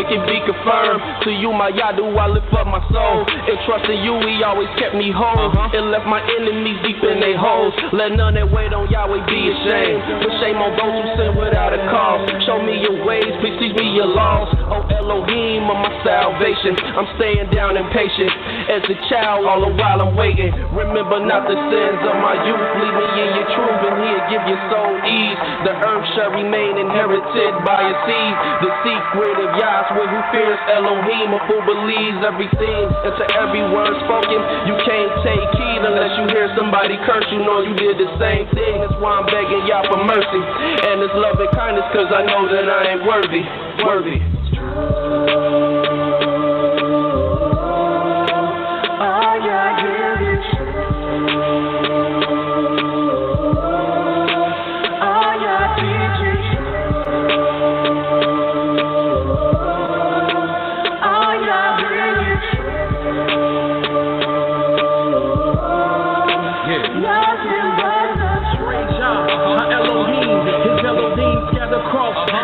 it can be confirmed. To you, my Yah, do I lift up my soul. And trusting you, he always kept me whole. And left my enemies deep in their holes. Let none that wait on Yahweh be ashamed. But shame on those who sin without a cause. Show me your ways, please teach me your laws. Oh Elohim of my salvation, I'm staying down impatient as a child all the while I'm waiting. Remember not the sins of my youth. Lead me in your truth and he'll give your soul ease. The earth shall remain inherited by a seed. The secret of Yah's will who fears Elohim, a fool believes everything. And to every word spoken, you can't take heed unless you hear somebody curse. You know you did the same thing. That's why I'm begging Yah for mercy and His love and kindness, cause I know that I ain't worthy.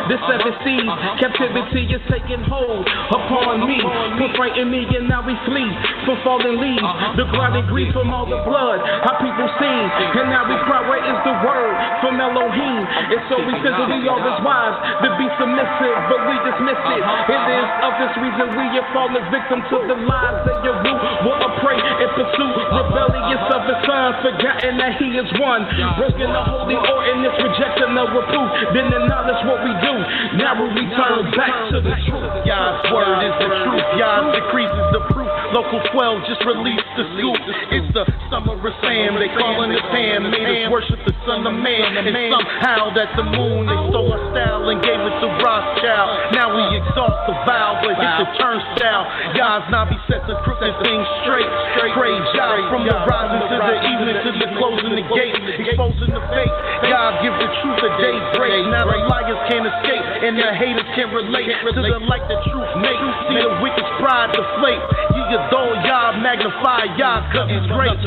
The seven seas, captivity is taking hold upon me. Put frighten me and now we flee from fallen leaves. The grinding grief from all the blood, how people sing. And now we cry, where is the word from Elohim? And so we figure we are His wives to be submissive, but we dismiss it. It is of this reason we have fallen victim to the lies that your root will prey and pursue. Rebellious of His Son, forgotten that He is one. Broken the holy ordinance, rejection of reproof. Then acknowledge what we do. Now we return back to the truth. Yah's word is the truth. Yah's decrees is the proof. Local 12 just released the scoop. It's the summer of Sam. They calling it Pam. Made us worship the Son of Man. And somehow that the moon, they stole our style and gave it to Rothschild. Now we exalt the vow, but hit the turnstile. Yah's Nabi set the crooked things straight. Praise Yah from the rising to the evening to the closing the gate. Exposing the fake. Yah give the truth a daybreak. Now the liars can't escape and the haters can't relate to the light the truth make. See the wicked's pride deflate. Ye adore Yah, magnify Yah, cause He's great.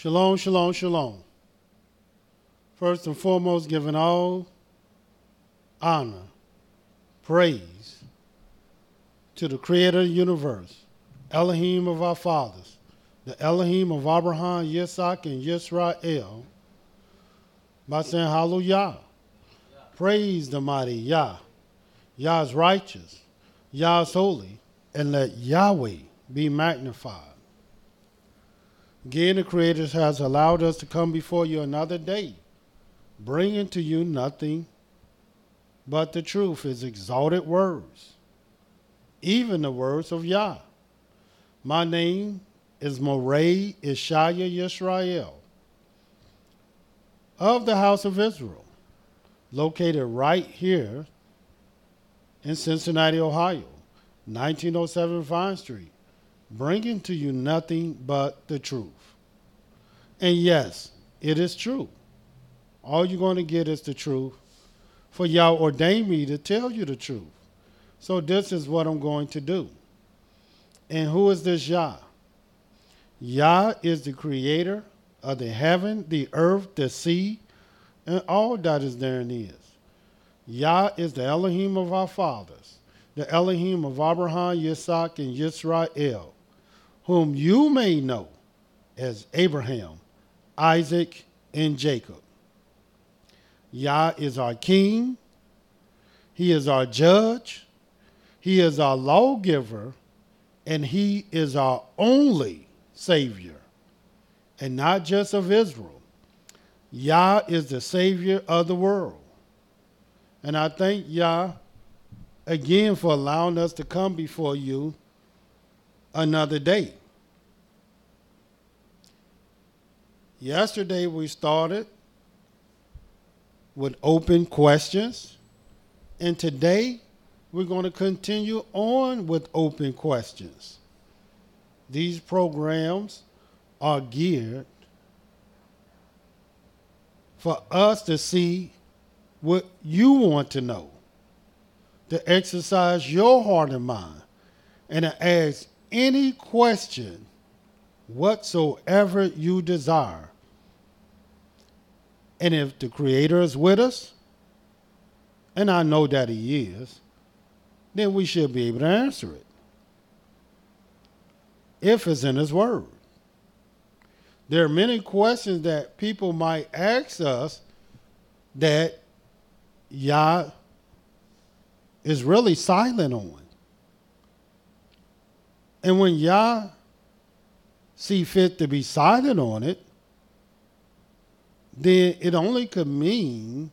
Shalom, shalom, shalom. First and foremost, giving all honor, praise to the Creator of the universe, Elohim of our fathers, the Elohim of Abraham, Yitzhak, and YIsraEL, by saying hallelujah. Praise the mighty Yah. Yah is righteous. Yah is holy. And let Yahweh be magnified. Again, the Creator has allowed us to come before you another day, bringing to you nothing but the truth, His exalted words, even the words of Yah. My name is Mowreh IshiYAH Yisrael of the house of Israel, located right here in Cincinnati, Ohio, 1907 Vine Street, bringing to you nothing but the truth. And yes, it is true. All you're going to get is the truth, for Yah ordained me to tell you the truth. So this is what I'm going to do. And who is this Yah? Yah is the creator of the heaven, the earth, the sea, and all that is therein is. Yah is the Elohim of our fathers, the Elohim of Abraham, Yitzhak, and YisraEl, whom you may know as Abraham, Isaac, and Jacob. Yah is our king. He is our judge. He is our lawgiver. And he is our only Savior. And not just of Israel. Yah is the Savior of the world. And I thank Yah again for allowing us to come before you another day. Yesterday we started with open questions. And today we're going to continue on with open questions. These programs are geared for us to see what you want to know, to exercise your heart and mind, and to ask any question whatsoever you desire. And if the Creator is with us, and I know that He is, then we should be able to answer it, if it's in His Word. There are many questions that people might ask us that Yah is really silent on. And when Yah see fit to be silent on it, then it only could mean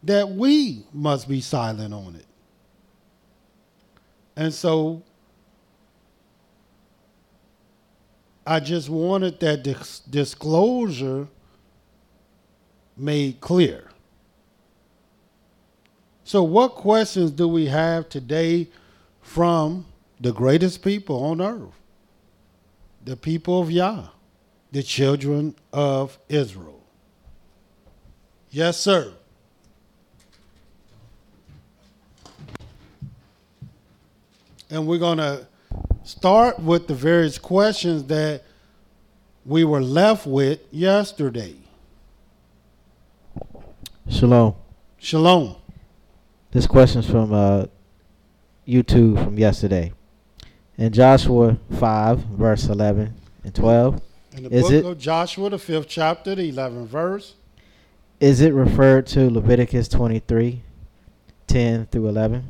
that we must be silent on it. And so I just wanted that disclosure made clear. So what questions do we have today from the greatest people on earth? The people of Yah, the children of Israel. Yes, sir. And we're going to start with the various questions that we were left with yesterday. Shalom. Shalom. This question's from YouTube from yesterday. In Joshua 5, verse 11 and 12. In the book of Joshua, the 5th chapter, the 11th verse. Is it referred to Leviticus 23, 10 through 11?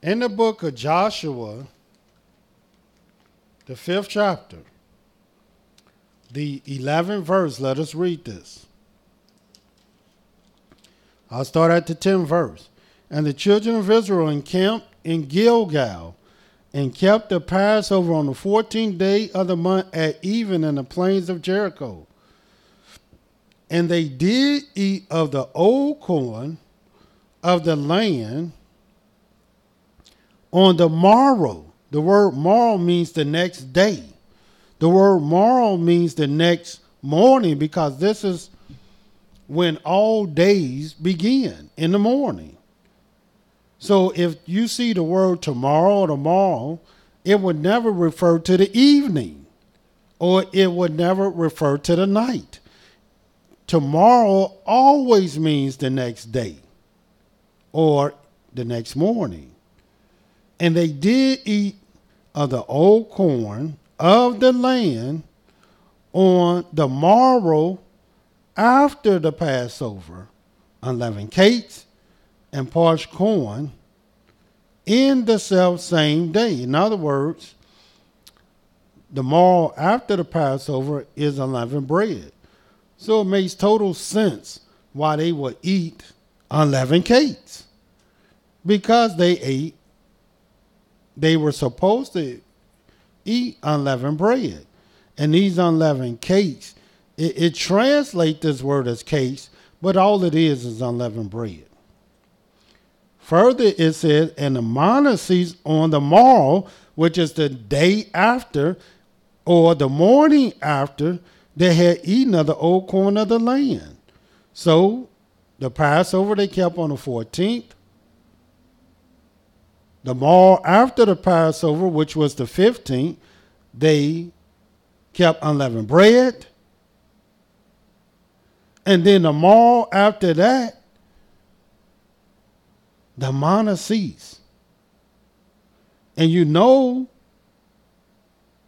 In the book of Joshua, the 5th chapter, the 11th verse, let us read this. I'll start at the 10th verse. And the children of Israel encamped in Gilgal and kept the Passover on the 14th day of the month at even in the plains of Jericho. And they did eat of the old corn of the land on the morrow. The word morrow means the next day. The word morrow means the next morning, because this is when all days begin, in the morning. So if you see the word tomorrow or tomorrow, it would never refer to the evening, or it would never refer to the night. Tomorrow always means the next day or the next morning. And they did eat of the old corn of the land on the morrow after the Passover, unleavened cakes and parched corn in the self same day. In other words, the morrow after the Passover is unleavened bread. So it makes total sense why they would eat unleavened cakes, because they were supposed to eat unleavened bread. And these unleavened cakes, it translates this word as cakes, but all it is unleavened bread. Further, it says, and the monasteries on the morrow, which is the day after or the morning after they had eaten of the old corn of the land. So the Passover they kept on the 14th. The morrow after the Passover, which was the 15th, they kept unleavened bread. And then the morrow after that, the manna ceased. And you know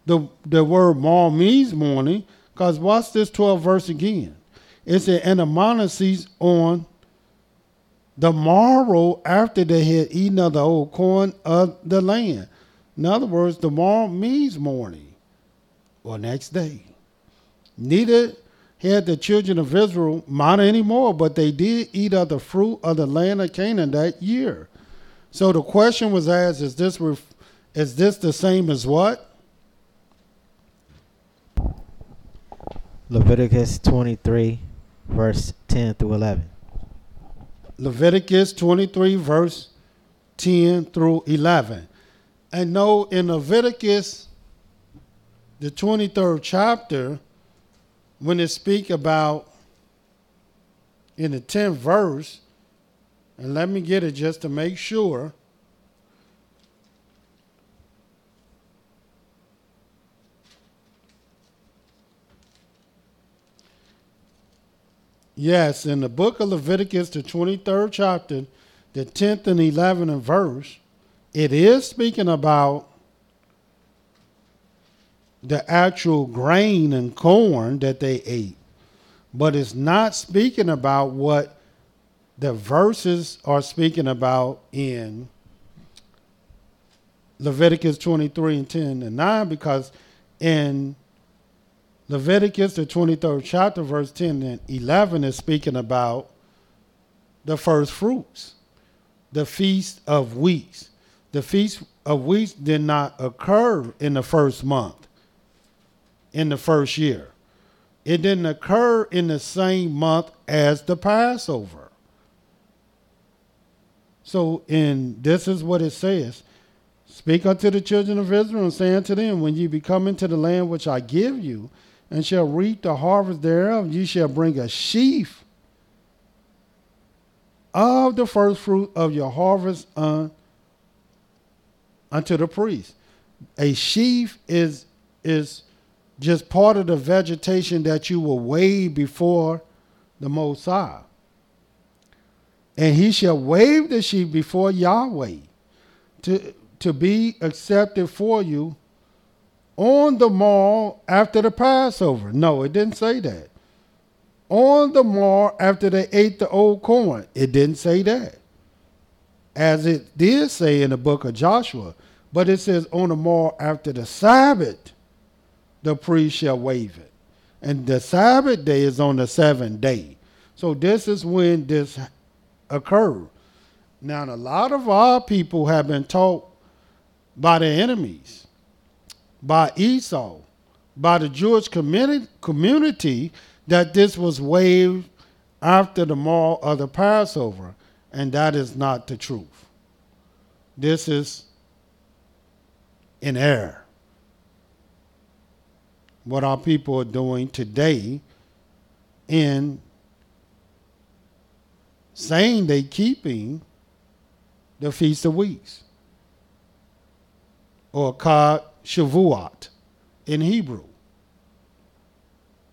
the word morrow means morning, Because watch this 12th verse again. It said, and the manna ceased on the morrow after they had eaten of the old corn of the land. In other words, the morrow means morning or next day. Neither had the children of Israel manna anymore, but they did eat of the fruit of the land of Canaan that year. So the question was asked, is this the same as what? Leviticus 23, verse 10 through 11. Leviticus 23, verse 10 through 11. And no, in Leviticus, the 23rd chapter, when it speak about in the 10th verse, and let me get it just to make sure. Yes, in the book of Leviticus, the 23rd chapter, the 10th and 11th verse, it is speaking about the actual grain and corn that they ate. But it's not speaking about what the verses are speaking about in Leviticus 23 and 10 and 9, because in Leviticus, the 23rd chapter, verse 10 and 11 is speaking about the first fruits, the feast of weeks. The feast of weeks did not occur in the first month, in the first year. It didn't occur in the same month as the Passover. So, this is what it says. Speak unto the children of Israel and say unto them, when ye be come into the land which I give you, and shall reap the harvest thereof, ye shall bring a sheaf of the first fruit of your harvest unto the priest. A sheaf is just part of the vegetation that you will wave before the Most High. And he shall wave the sheaf before Yahweh to be accepted for you on the morrow after the Passover. No, it didn't say that. On the morrow after they ate the old corn. It didn't say that. As it did say in the book of Joshua. But it says on the morrow after the Sabbath, the priest shall wave it. And the Sabbath day is on the 7th day. So this is when this occurred. Now, a lot of our people have been taught by their enemies, by Esau, by the Jewish community, that this was waived after the morrow of the Passover. And that is not the truth. This is in error. What our people are doing today in saying they keeping the Feast of Weeks, or Chag Shavuot in Hebrew.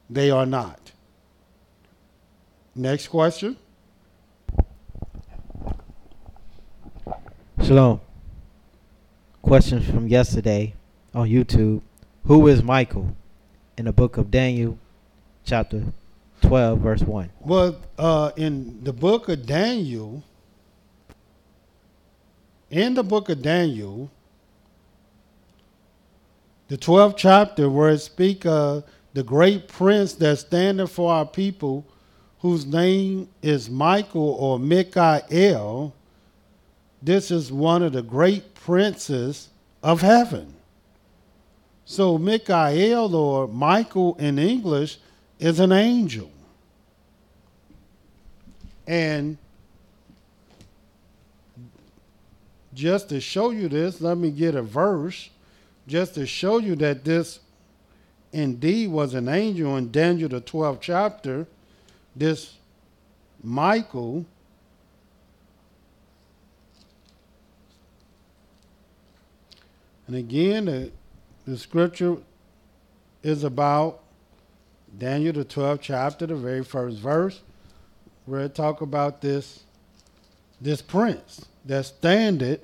They are not. Next question. Shalom. Question from yesterday on YouTube. Who is Michael in the book of Daniel, chapter 12, verse 1? Well, in the book of Daniel, the 12th chapter, where it speaks of the great prince that's standing for our people, whose name is Michael or Michael, this is one of the great princes of heaven. So Michael, or Michael in English, is an angel. And just to show you this, let me get a verse, just to show you that this indeed was an angel in Daniel, the 12th chapter. This Michael, and again, the scripture is about Daniel, the 12th chapter, the very first verse, where it talk about this prince that standeth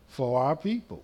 for our people.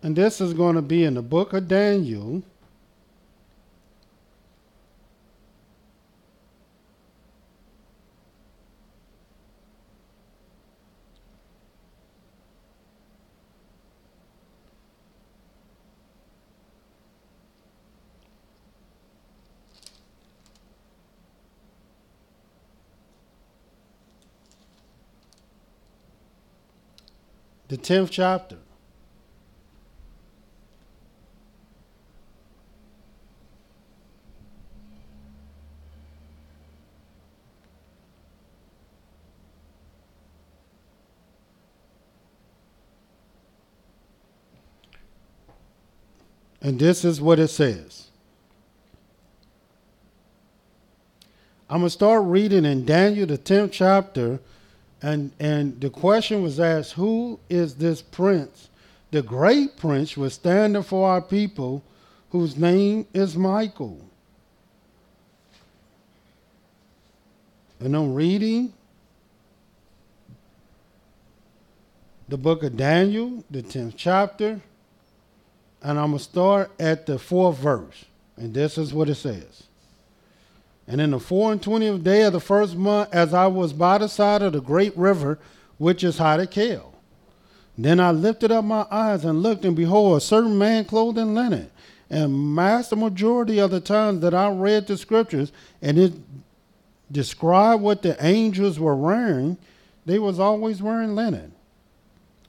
And this is going to be in the book of Daniel. The 10th chapter. And this is what it says. I'm going to start reading in Daniel, the 10th chapter. And the question was asked, who is this prince? The great prince was standing for our people, whose name is Michael. And I'm reading the book of Daniel, the 10th chapter. And I'm going to start at the 4th verse. And this is what it says. And in the 24th day of the first month, as I was by the side of the great river, which is Hiddekel, then I lifted up my eyes and looked, and behold, a certain man clothed in linen. And the majority of the times that I read the scriptures, and it described what the angels were wearing, they was always wearing linen.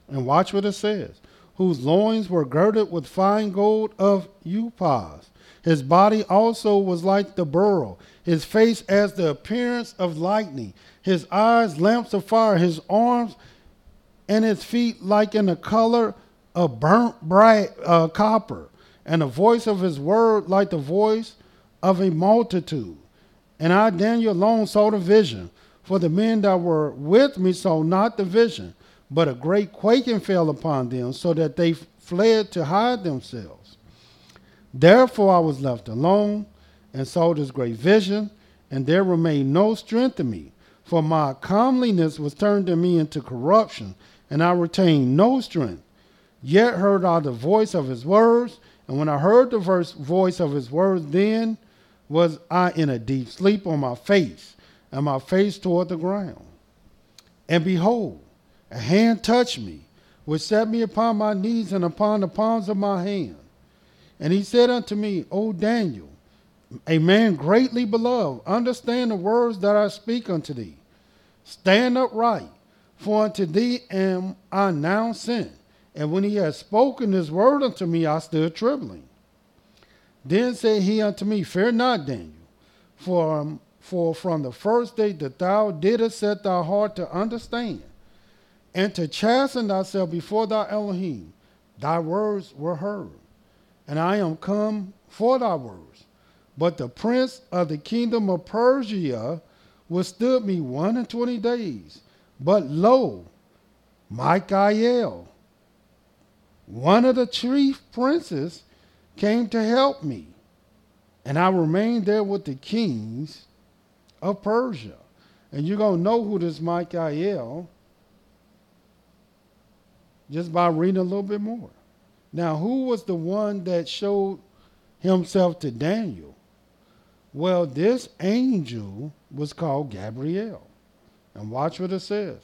And watch what it says. Whose loins were girded with fine gold of Uphaz. His body also was like the beryl, his face as the appearance of lightning, his eyes lamps of fire, his arms and his feet like in the color of burnt bright copper, and the voice of his word like the voice of a multitude. And I, Daniel, alone saw the vision, for the men that were with me saw not the vision, but a great quaking fell upon them, so that they fled to hide themselves. Therefore I was left alone and saw this great vision, and there remained no strength in me, for my comeliness was turned in me into corruption, and I retained no strength. Yet heard I the voice of his words, and when I heard the voice of his words, then was I in a deep sleep on my face, and my face toward the ground. And behold, a hand touched me, which set me upon my knees and upon the palms of my hand. And he said unto me, O Daniel, a man greatly beloved, understand the words that I speak unto thee. Stand upright, for unto thee am I now sent. And when he had spoken this word unto me, I stood trembling. Then said he unto me, Fear not, Daniel, for from the first day that thou didst set thy heart to understand, and to chasten thyself before thy Elohim, thy words were heard. And I am come for thy words. But the prince of the kingdom of Persia withstood me 21 days. But lo, Michael, one of the chief princes, came to help me. And I remained there with the kings of Persia. And you're going to know who this Michael just by reading a little bit more. Now, who was the one that showed himself to Daniel? Well, this angel was called Gabriel. And watch what it says.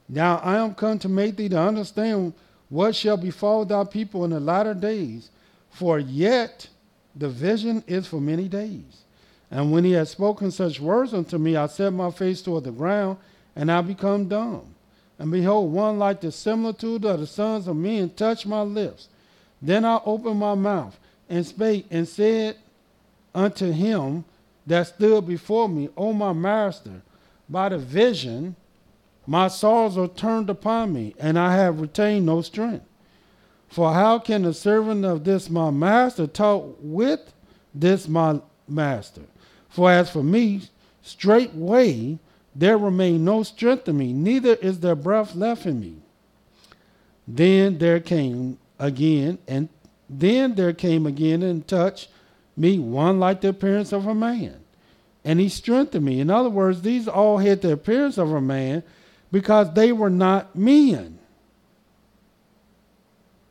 Now I am come to make thee to understand what shall befall thy people in the latter days, for yet the vision is for many days. And when he had spoken such words unto me, I set my face toward the ground, and I become dumb. And behold, one like the similitude of the sons of men touched my lips. Then I opened my mouth and spake and said unto him that stood before me, O my master, by the vision my sorrows are turned upon me, and I have retained no strength. For how can the servant of this my master talk with this my master? For as for me, straightway there remained no strength in me, neither is there breath left in me. Then there came again and touched me one like the appearance of a man, and he strengthened me. In other words, these all had the appearance of a man because they were not men.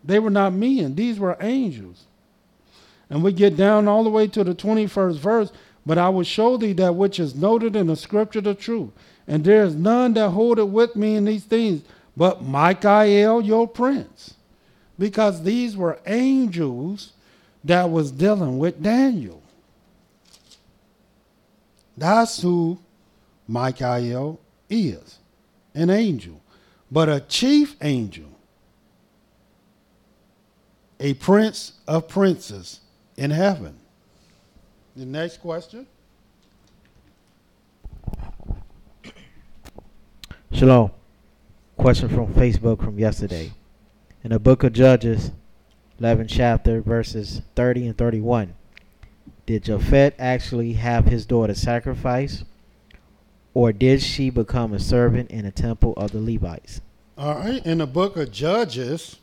They were not men. These were angels. And we get down all the way to the 21st verse. But I will show thee that which is noted in the scripture the truth. And there is none that holdeth with me in these things, but Michael, your prince. Because these were angels that was dealing with Daniel. That's who Michael is, an angel. But a chief angel, a prince of princes in heaven. The next question. Shalom. Question from Facebook from yesterday. In the book of Judges, 11th chapter, verses 30 and 31, did Japhet actually have his daughter sacrificed, or did she become a servant in the temple of the Levites? All right. In the book of Judges,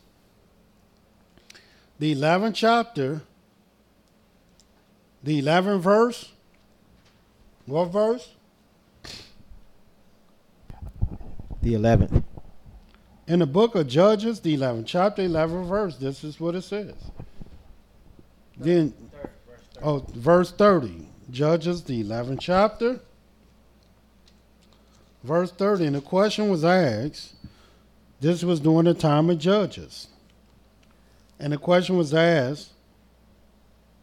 the 11th chapter, the 11th verse. What verse? The 11th. In the book of Judges, the 11th chapter, 11th verse, this is what it says. Then, verse 30. Judges, the 11th chapter, verse 30. And the question was asked, this was during the time of Judges. And the question was asked,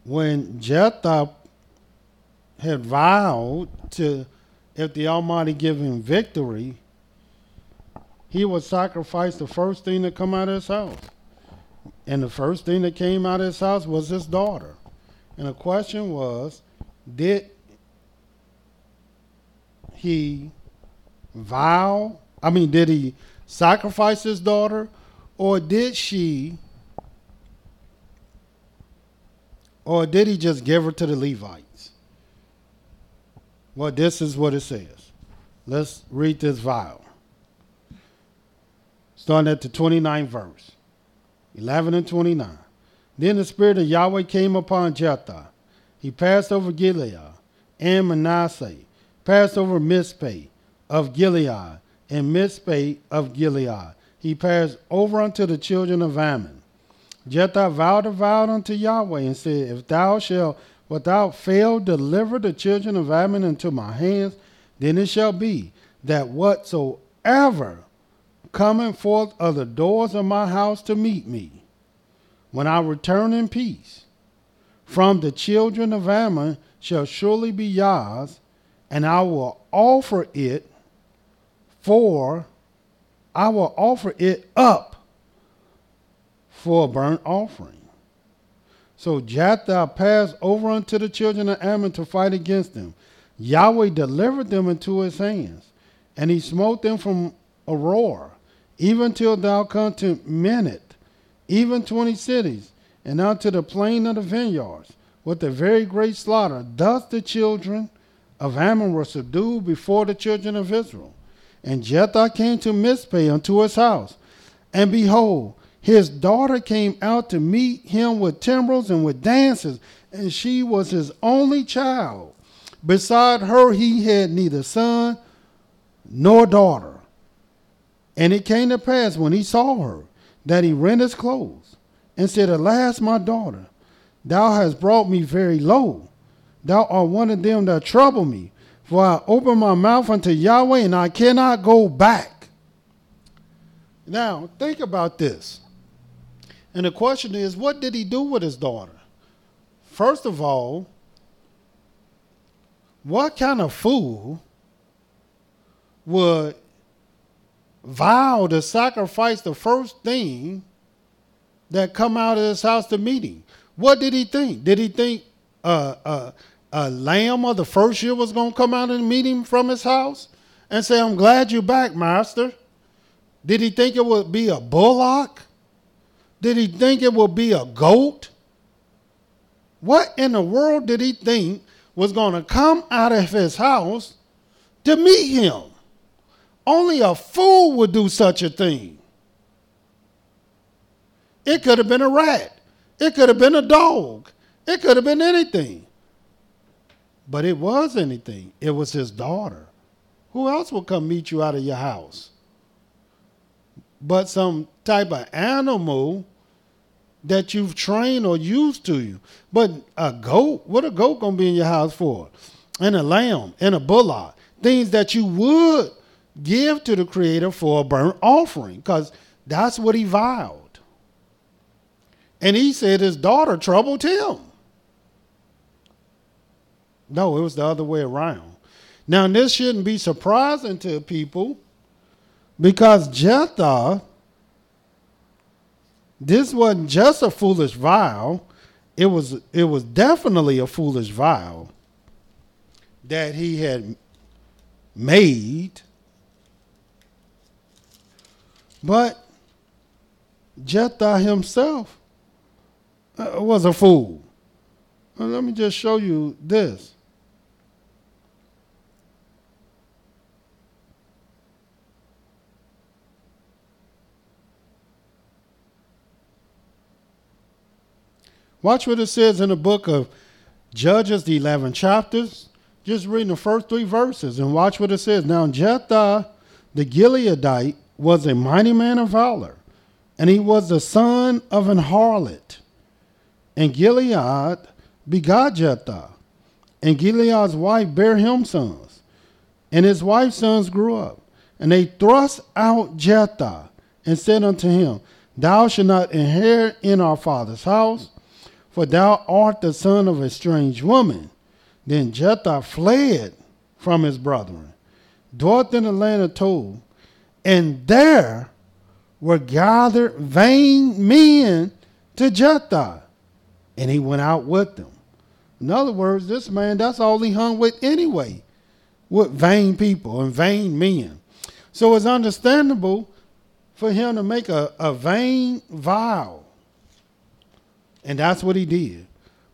when Jephthah had vowed to, if the Almighty give him victory, he would sacrifice the first thing that come out of his house. And the first thing that came out of his house was his daughter. And the question was, did he did he sacrifice his daughter, or did he just give her to the Levites? Well, this is what it says. Let's read this vow. Starting at the 29th verse, 11 and 29. Then the Spirit of Yahweh came upon Jephthah. He passed over Gilead and Manasseh, passed over Mizpeh of Gilead and Mizpeh of Gilead. He passed over unto the children of Ammon. Jephthah vowed a vow unto Yahweh and said, if thou shalt without fail deliver the children of Ammon into my hands, then it shall be that whatsoever coming forth of the doors of my house to meet me, when I return in peace from the children of Ammon, shall surely be Yah's, and I will offer it up for a burnt offering. So Jephthah passed over unto the children of Ammon to fight against them. Yahweh delivered them into his hands, and he smote them from Aurora, even till thou come to Minit, even 20 cities, and unto the plain of the vineyards, with a very great slaughter. Thus the children of Ammon were subdued before the children of Israel. And Jephthah came to Mizpeh unto his house, and behold, his daughter came out to meet him with timbrels and with dances, and she was his only child. Beside her he had neither son nor daughter. And it came to pass, when he saw her, that he rent his clothes, and said, alas, my daughter, thou hast brought me very low. Thou art one of them that trouble me, for I open my mouth unto Yahweh, and I cannot go back. Now, think about this. And the question is, what did he do with his daughter? First of all, what kind of fool would vow to sacrifice the first thing that come out of his house to meet him? What did he think? Did he think a lamb of the first year was going to come out and meet him from his house and say, I'm glad you're back, master? Did he think it would be a bullock? Did he think it would be a goat? What in the world did he think was going to come out of his house to meet him? Only a fool would do such a thing. It could have been a rat. It could have been a dog. It could have been anything. But it was anything. It was his daughter. Who else will come meet you out of your house? But some type of animal that you've trained or used to you. But a goat, what a goat going to be in your house for? And a lamb and a bullock. Things that you would give to the Creator for a burnt offering, because that's what he vowed. And he said his daughter troubled him. No, it was the other way around. Now, this shouldn't be surprising to people, because Jephthah, this wasn't just a foolish vow. It was definitely a foolish vow that he had made. But Jephthah himself was a fool. Let me just show you this. Watch what it says in the book of Judges, the 11 chapters. Just reading the first 3 verses and watch what it says. Now Jephthah the Gileadite was a mighty man of valor, and he was the son of an harlot. And Gilead begot Jephthah, and Gilead's wife bare him sons. And his wife's sons grew up, and they thrust out Jephthah, and said unto him, Thou shalt not inherit in our father's house, for thou art the son of a strange woman. Then Jephthah fled from his brethren, dwelt in the land of Tob, and there were gathered vain men to Jephthah, and he went out with them. In other words, this man, that's all he hung with anyway, with vain people and vain men. So it's understandable for him to make a vain vow. And that's what he did.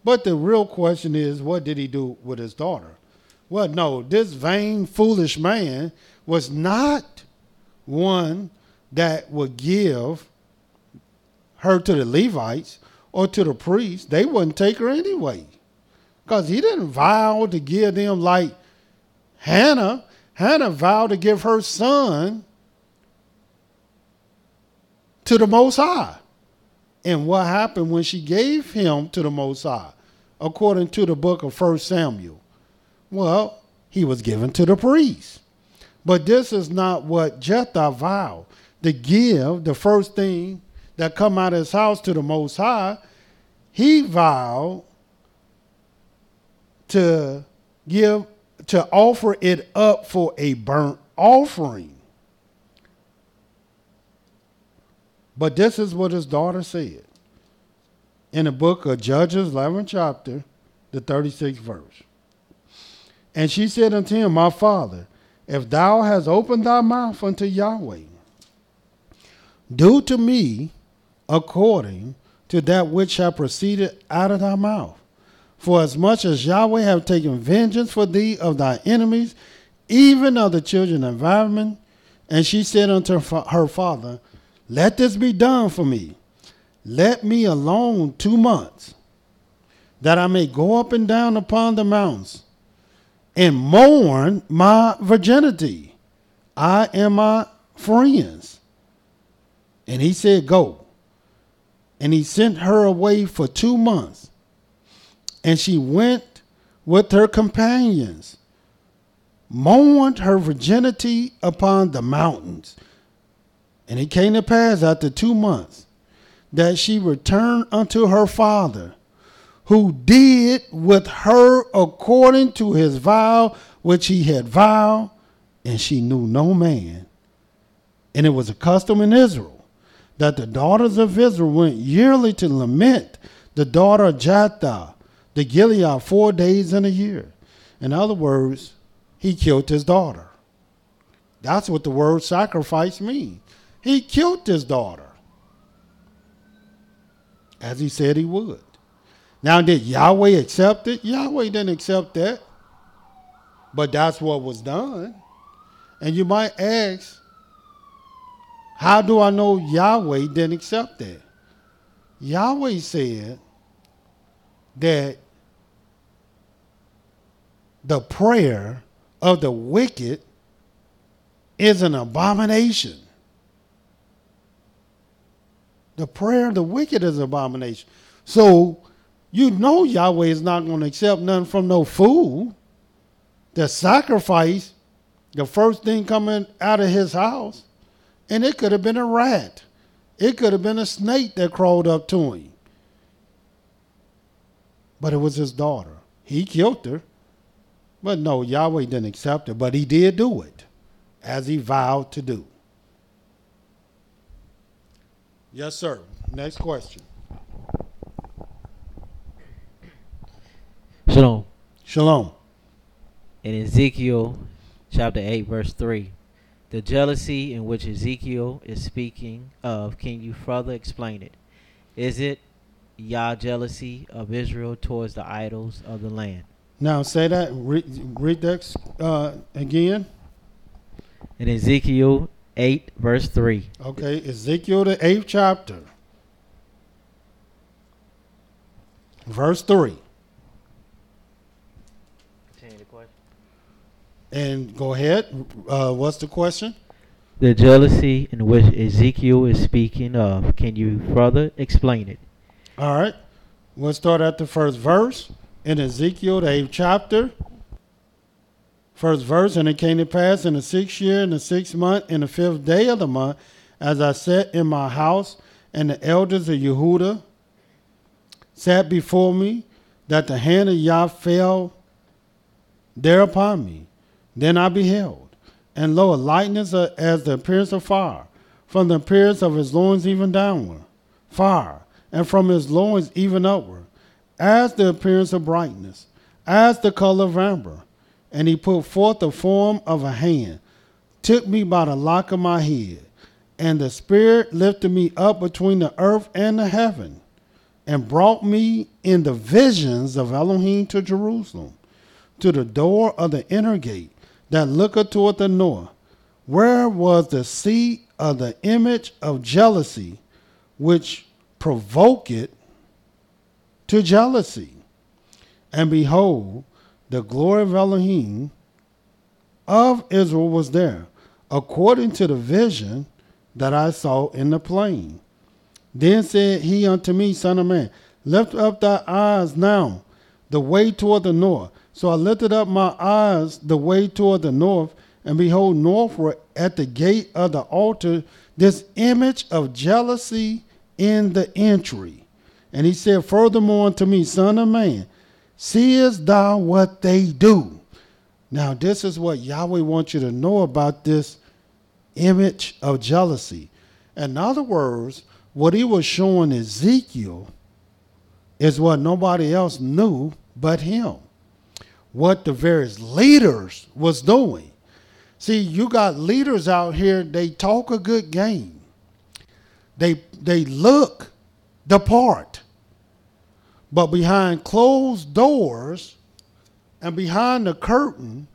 But the real question is, what did he do with his daughter? Well, no, this vain, foolish man was not one that would give her to the Levites or to the priests. They wouldn't take her anyway, because he didn't vow to give them like Hannah. Hannah vowed to give her son to the Most High. And what happened when she gave him to the Most High, according to the book of 1 Samuel? Well, he was given to the priest. But this is not what Jephthah vowed, to give the first thing that come out of his house to the Most High. He vowed to offer it up for a burnt offering. But this is what his daughter said in the book of Judges, 11 chapter, the 36th verse. And she said unto him, My father, if thou hast opened thy mouth unto Yahweh, do to me according to that which shall proceed out of thy mouth. For as much as Yahweh have taken vengeance for thee of thy enemies, even of the children of Ammon. And she said unto her father, Let this be done for me. Let me alone 2 months, that I may go up and down upon the mountains and mourn my virginity. I and my friends. And he said, Go. And he sent her away for 2 months. And she went with her companions, mourned her virginity upon the mountains. And it came to pass after 2 months that she returned unto her father, who did with her according to his vow which he had vowed, and she knew no man. And it was a custom in Israel that the daughters of Israel went yearly to lament the daughter of Jephthah the Gilead 4 days in a year. In other words, he killed his daughter. That's what the word sacrifice means. He killed his daughter, as he said he would. Now, did Yahweh accept it? Yahweh didn't accept that. But that's what was done. And you might ask, how do I know Yahweh didn't accept that? Yahweh said that the prayer of the wicked is an abomination. The prayer of the wicked is abomination. So you know Yahweh is not going to accept nothing from no fool. The sacrifice, the first thing coming out of his house, and it could have been a rat. It could have been a snake that crawled up to him. But it was his daughter. He killed her. But no, Yahweh didn't accept it. But he did do it, as he vowed to do. Yes, sir. Next question. Shalom. Shalom. In Ezekiel chapter 8, verse 3, the jealousy in which Ezekiel is speaking of, can you further explain it? Is it Yah jealousy of Israel towards the idols of the land? Now say that. Read that again. In Ezekiel 8, verse 3. Okay, Ezekiel the 8th chapter. Verse 3. And go ahead. What's the question? The jealousy in which Ezekiel is speaking of, can you further explain it? All right. We'll start at the first verse. In Ezekiel the 8th chapter. First verse, and it came to pass in the 6th year, in the 6th month, in the 5th day of the month, as I sat in my house, and the elders of Yehuda sat before me, that the hand of Yah fell there upon me. Then I beheld, and lo, a lightness as the appearance of fire, from the appearance of his loins even downward, fire, and from his loins even upward, as the appearance of brightness, as the color of amber. And he put forth the form of a hand, took me by the lock of my head, and the Spirit lifted me up between the earth and the heaven, and brought me in the visions of Elohim to Jerusalem, to the door of the inner gate that looketh toward the north, where was the seat of the image of jealousy, which provoked to jealousy. And behold, the glory of Elohim of Israel was there, according to the vision that I saw in the plain. Then said he unto me, Son of man, lift up thy eyes now the way toward the north. So I lifted up my eyes the way toward the north, and behold, northward at the gate of the altar, this image of jealousy in the entry. And he said furthermore unto me, Son of man, seest thou what they do? Now this is what Yahweh wants you to know about this image of jealousy. In other words, what he was showing Ezekiel is what nobody else knew but him. What the various leaders was doing. See, you got leaders out here, they talk a good game. They look the part. But behind closed doors and behind the curtain,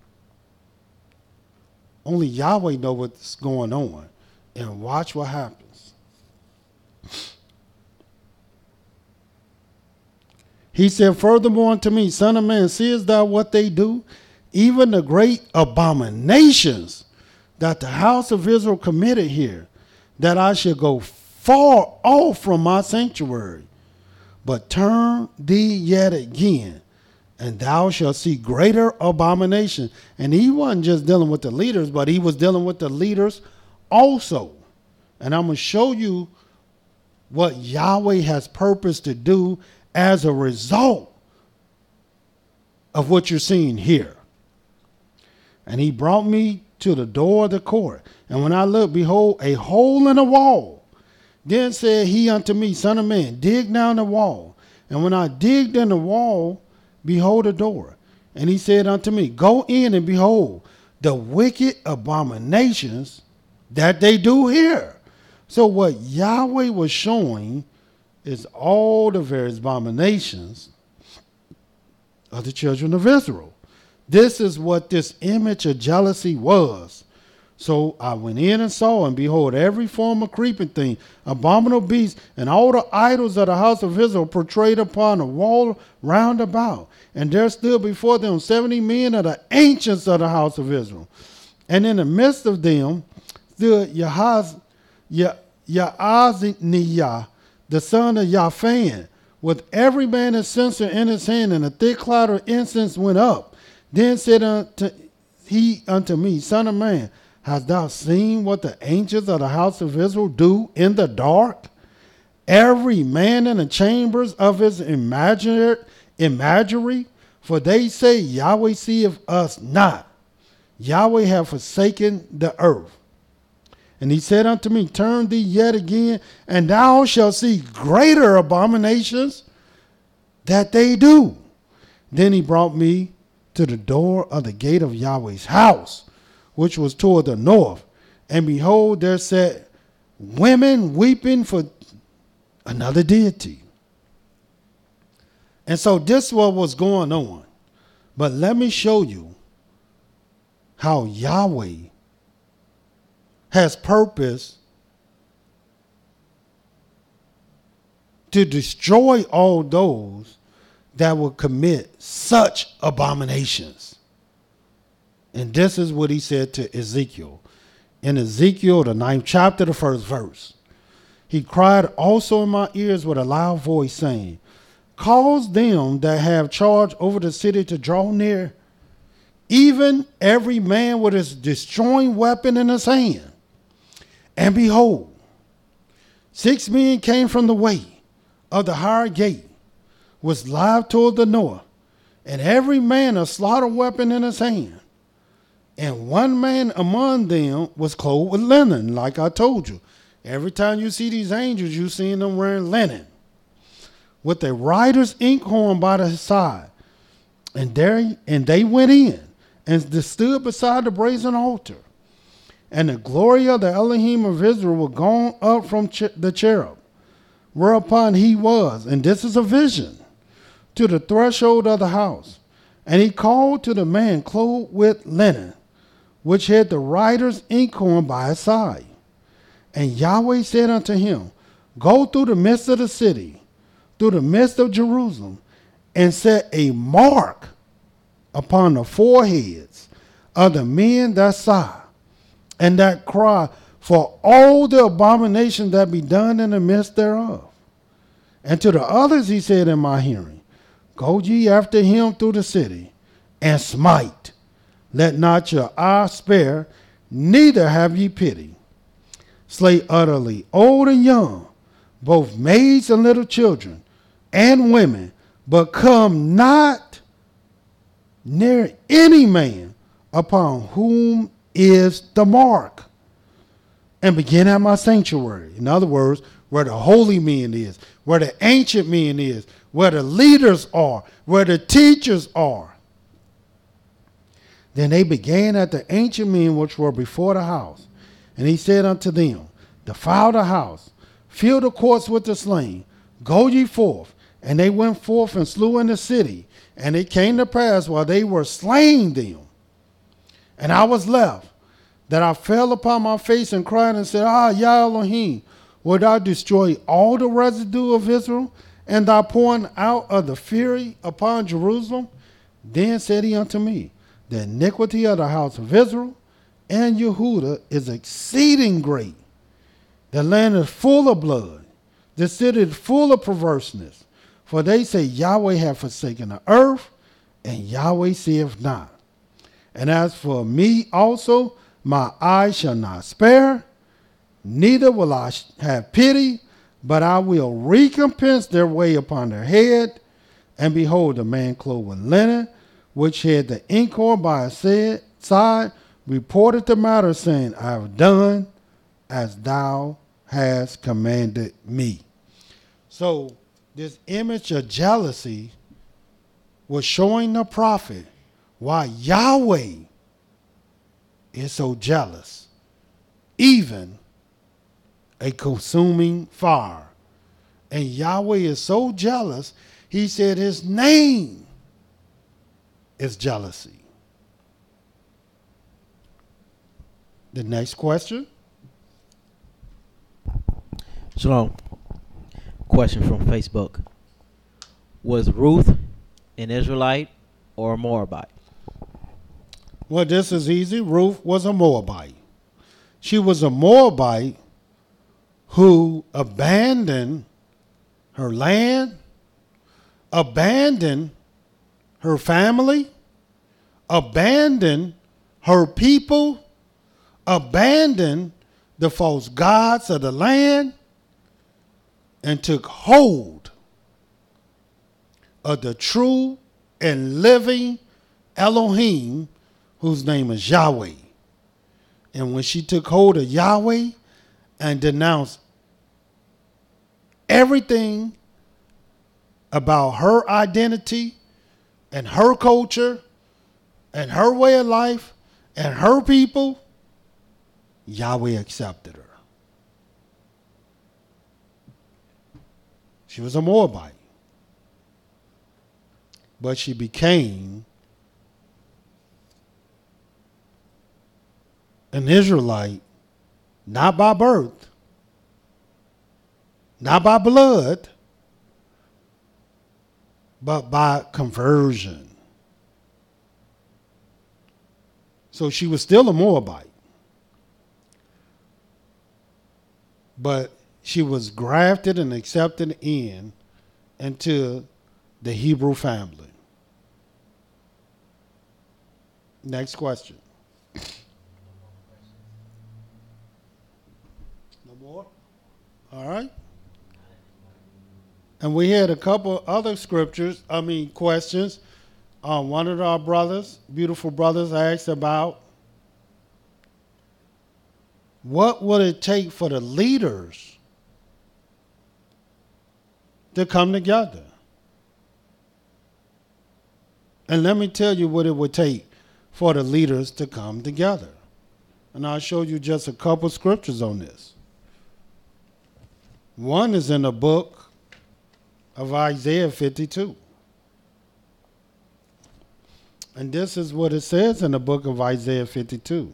only Yahweh knows what's going on. And watch what happens. He said, furthermore unto me, Son of man, seest thou what they do? Even the great abominations that the house of Israel committed here, that I should go far off from my sanctuary. But turn thee yet again, and thou shalt see greater abomination. And he wasn't just dealing with the leaders, but he was dealing with the leaders also. And I'm going to show you what Yahweh has purposed to do as a result of what you're seeing here. And he brought me to the door of the court. And when I looked, behold, a hole in the wall. Then said he unto me, Son of man, dig down the wall. And when I digged in the wall, behold a door. And he said unto me, go in and behold the wicked abominations that they do here. So what Yahweh was showing is all the various abominations of the children of Israel. This is what this image of jealousy was. So I went in and saw, and behold, every form of creeping thing, abominable beast, and all the idols of the house of Israel portrayed upon a wall round about. And there stood before them 70 men of the ancients of the house of Israel. And in the midst of them stood YAH'S the son of Yaphan, with every man a censer in his hand, and a thick cloud of incense went up. Then said he unto me, Son of man, hast thou seen what the angels of the house of Israel do in the dark? Every man in the chambers of his imagery, for they say, Yahweh seeth us not. Yahweh hath forsaken the earth. And he said unto me, Turn thee yet again, and thou shalt see greater abominations that they do. Then he brought me to the door of the gate of Yahweh's house, which was toward the north. And behold, there sat women weeping for another deity. And so this is what was going on. But let me show you how Yahweh has purpose to destroy all those that will commit such abominations. And this is what he said to Ezekiel. In Ezekiel, the 9th chapter, the 1st verse. He cried also in my ears with a loud voice, saying, Cause them that have charge over the city to draw near, even every man with his destroying weapon in his hand. And behold, 6 men came from the way of the higher gate, was live toward the north, and every man a slaughter weapon in his hand. And one man among them was clothed with linen, like I told you. Every time you see these angels, you see them wearing linen, with a rider's inkhorn by his side. And they went in and stood beside the brazen altar. And the glory of the Elohim of Israel was gone up from the cherub, whereupon he was, and this is a vision, to the threshold of the house. And he called to the man clothed with linen, which had the rider's inkhorn by his side. And Yahweh said unto him, Go through the midst of the city, through the midst of Jerusalem, and set a mark upon the foreheads of the men that sigh, and that cry for all the abominations that be done in the midst thereof. And to the others he said in my hearing, Go ye after him through the city, and smite. Let not your eye spare, neither have ye pity. Slay utterly old and young, both maids and little children, and women, but come not near any man upon whom is the mark. And begin at my sanctuary. In other words, where the holy men is, where the ancient men is, where the leaders are, where the teachers are. Then they began at the ancient men which were before the house. And he said unto them, Defile the house, fill the courts with the slain, go ye forth. And they went forth and slew in the city. And it came to pass while they were slaying them, and I was left, that I fell upon my face and cried and said, Yah Elohim, wilt thou destroy all the residue of Israel, and thou pouring out of the fury upon Jerusalem? Then said he unto me, The iniquity of the house of Israel and Yehudah is exceeding great. The land is full of blood, the city is full of perverseness. For they say, Yahweh hath forsaken the earth, and Yahweh saith not. And as for me also, my eye shall not spare, neither will I have pity, but I will recompense their way upon their head. And behold, a man clothed with linen, which had the inkhorn by his side, reported the matter, saying, I have done as thou hast commanded me. So this image of jealousy was showing the prophet why Yahweh is so jealous, even a consuming fire. And Yahweh is so jealous, he said his name is jealousy. The next question. Shalom. Question from Facebook. Was Ruth an Israelite or a Moabite? Well, this is easy. Ruth was a Moabite. She was a Moabite who abandoned her land, abandon her family, abandon her people, abandon the false gods of the land, and took hold of the true and living Elohim, whose name is Yahweh. And when she took hold of Yahweh and denounced everything about her identity and her culture and her way of life and her people, Yahweh accepted her. She was a Moabite. But she became an Israelite, not by birth, not by blood, but by conversion. So she was still a Moabite. But she was grafted and accepted into the Hebrew family. Next question. No more? All right. And we had a couple other questions. One of our brothers, beautiful brothers, asked about what would it take for the leaders to come together? And let me tell you what it would take for the leaders to come together. And I'll show you just a couple scriptures on this. One is in the book of Isaiah 52. And this is what it says in the book of Isaiah 52.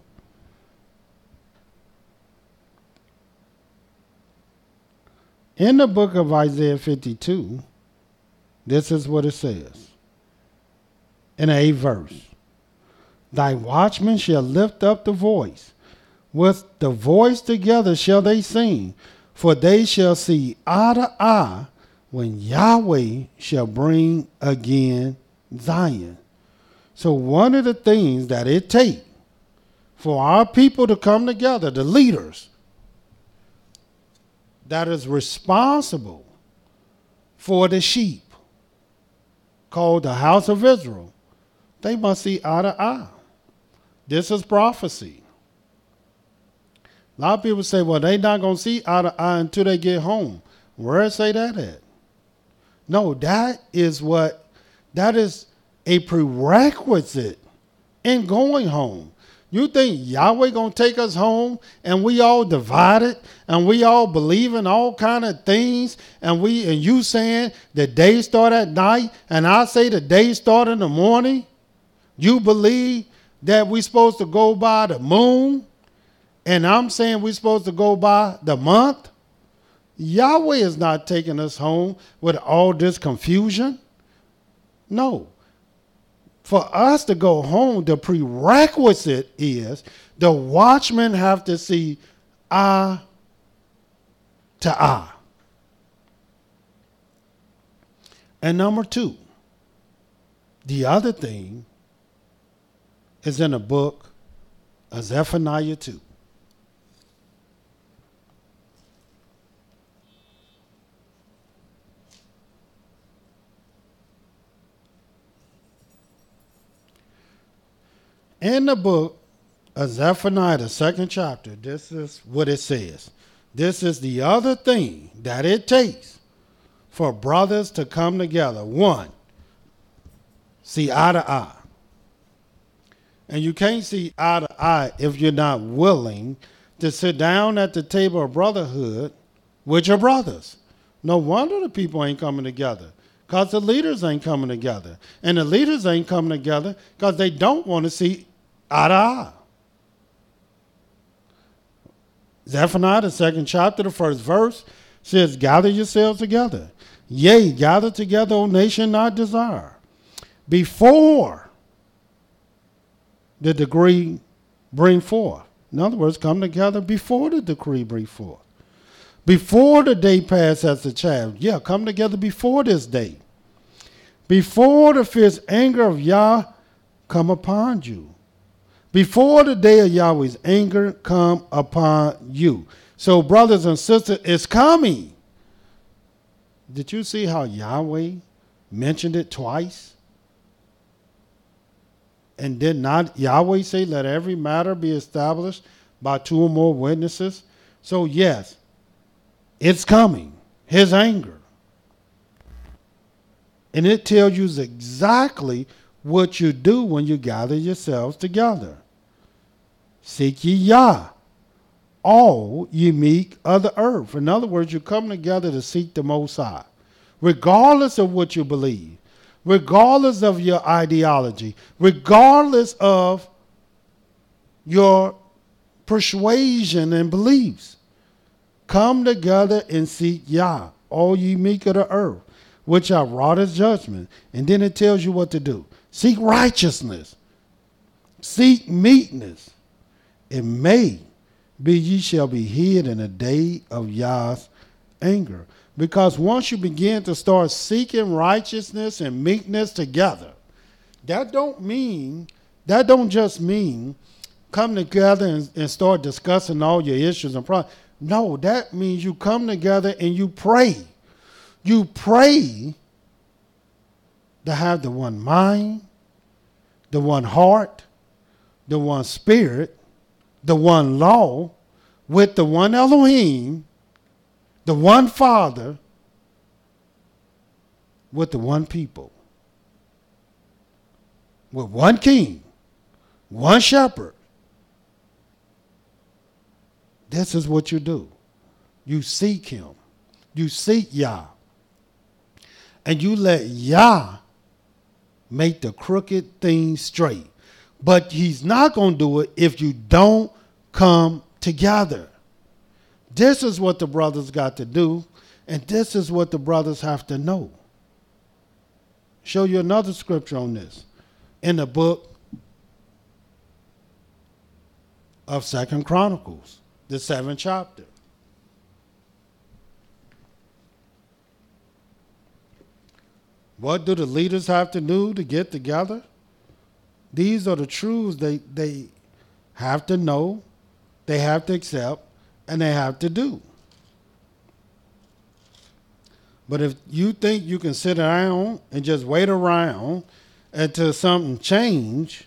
In the book of Isaiah 52, this is what it says. In the 8th verse. Thy watchmen shall lift up the voice. With the voice together shall they sing. For they shall see eye to eye when Yahweh shall bring again Zion. So one of the things that it takes for our people to come together, the leaders that is responsible for the sheep called the house of Israel, they must see eye to eye. This is prophecy. A lot of people say, well, they're not going to see eye to eye until they get home. Where say that at? No, that is a prerequisite in going home. You think Yahweh going to take us home and we all divided and we all believe in all kind of things and you saying the day start at night and I say the day start in the morning? You believe that we're supposed to go by the moon and I'm saying we're supposed to go by the month? Yahweh is not taking us home with all this confusion. No. For us to go home, the prerequisite is the watchmen have to see eye to eye. And number 2, the other thing is in the book of Zephaniah 2. In the book of Zephaniah, the 2nd chapter, this is what it says. This is the other thing that it takes for brothers to come together. 1, see eye to eye. And you can't see eye to eye if you're not willing to sit down at the table of brotherhood with your brothers. No wonder the people ain't coming together. Because the leaders ain't coming together. And the leaders ain't coming together because they don't want to see eye to eye. Zephaniah, the 2nd chapter, the 1st verse says, gather yourselves together. Yea, gather together, O nation, not desire. Before the decree bring forth. In other words, come together before the decree bring forth. Before the day pass as a child. Yeah, come together before this day. Before the fierce anger of Yah come upon you. Before the day of Yahweh's anger come upon you. So, brothers and sisters, it's coming. Did you see how Yahweh mentioned it twice? And did not Yahweh say, let every matter be established by 2 or more witnesses? So, yes, it's coming. His anger. And it tells you exactly what you do when you gather yourselves together. Seek ye Yah, all ye meek of the earth. In other words, you come together to seek the Most High, regardless of what you believe, regardless of your ideology, regardless of your persuasion and beliefs. Come together and seek Yah, all ye meek of the earth, which are wrought as judgment. And then it tells you what to do. Seek righteousness. Seek meekness. It may be ye shall be hid in the day of Yah's anger. Because once you begin to start seeking righteousness and meekness together, that don't just mean come together and start discussing all your issues and problems. No, that means you come together and you pray. You pray to have the one mind, the one heart, the one spirit, the one law, with the one Elohim, the one Father, with the one people, with one king, one shepherd. This is what you do. You seek him. You seek Yah. And you let Yah make the crooked things straight. But he's not going to do it if you don't come together. This is what the brothers got to do. And this is what the brothers have to know. Show you another scripture on this. In the book of 2 Chronicles, the 7th chapter. What do the leaders have to do to get together? These are the truths they have to know, they have to accept, and they have to do. But if you think you can sit down and just wait around until something change,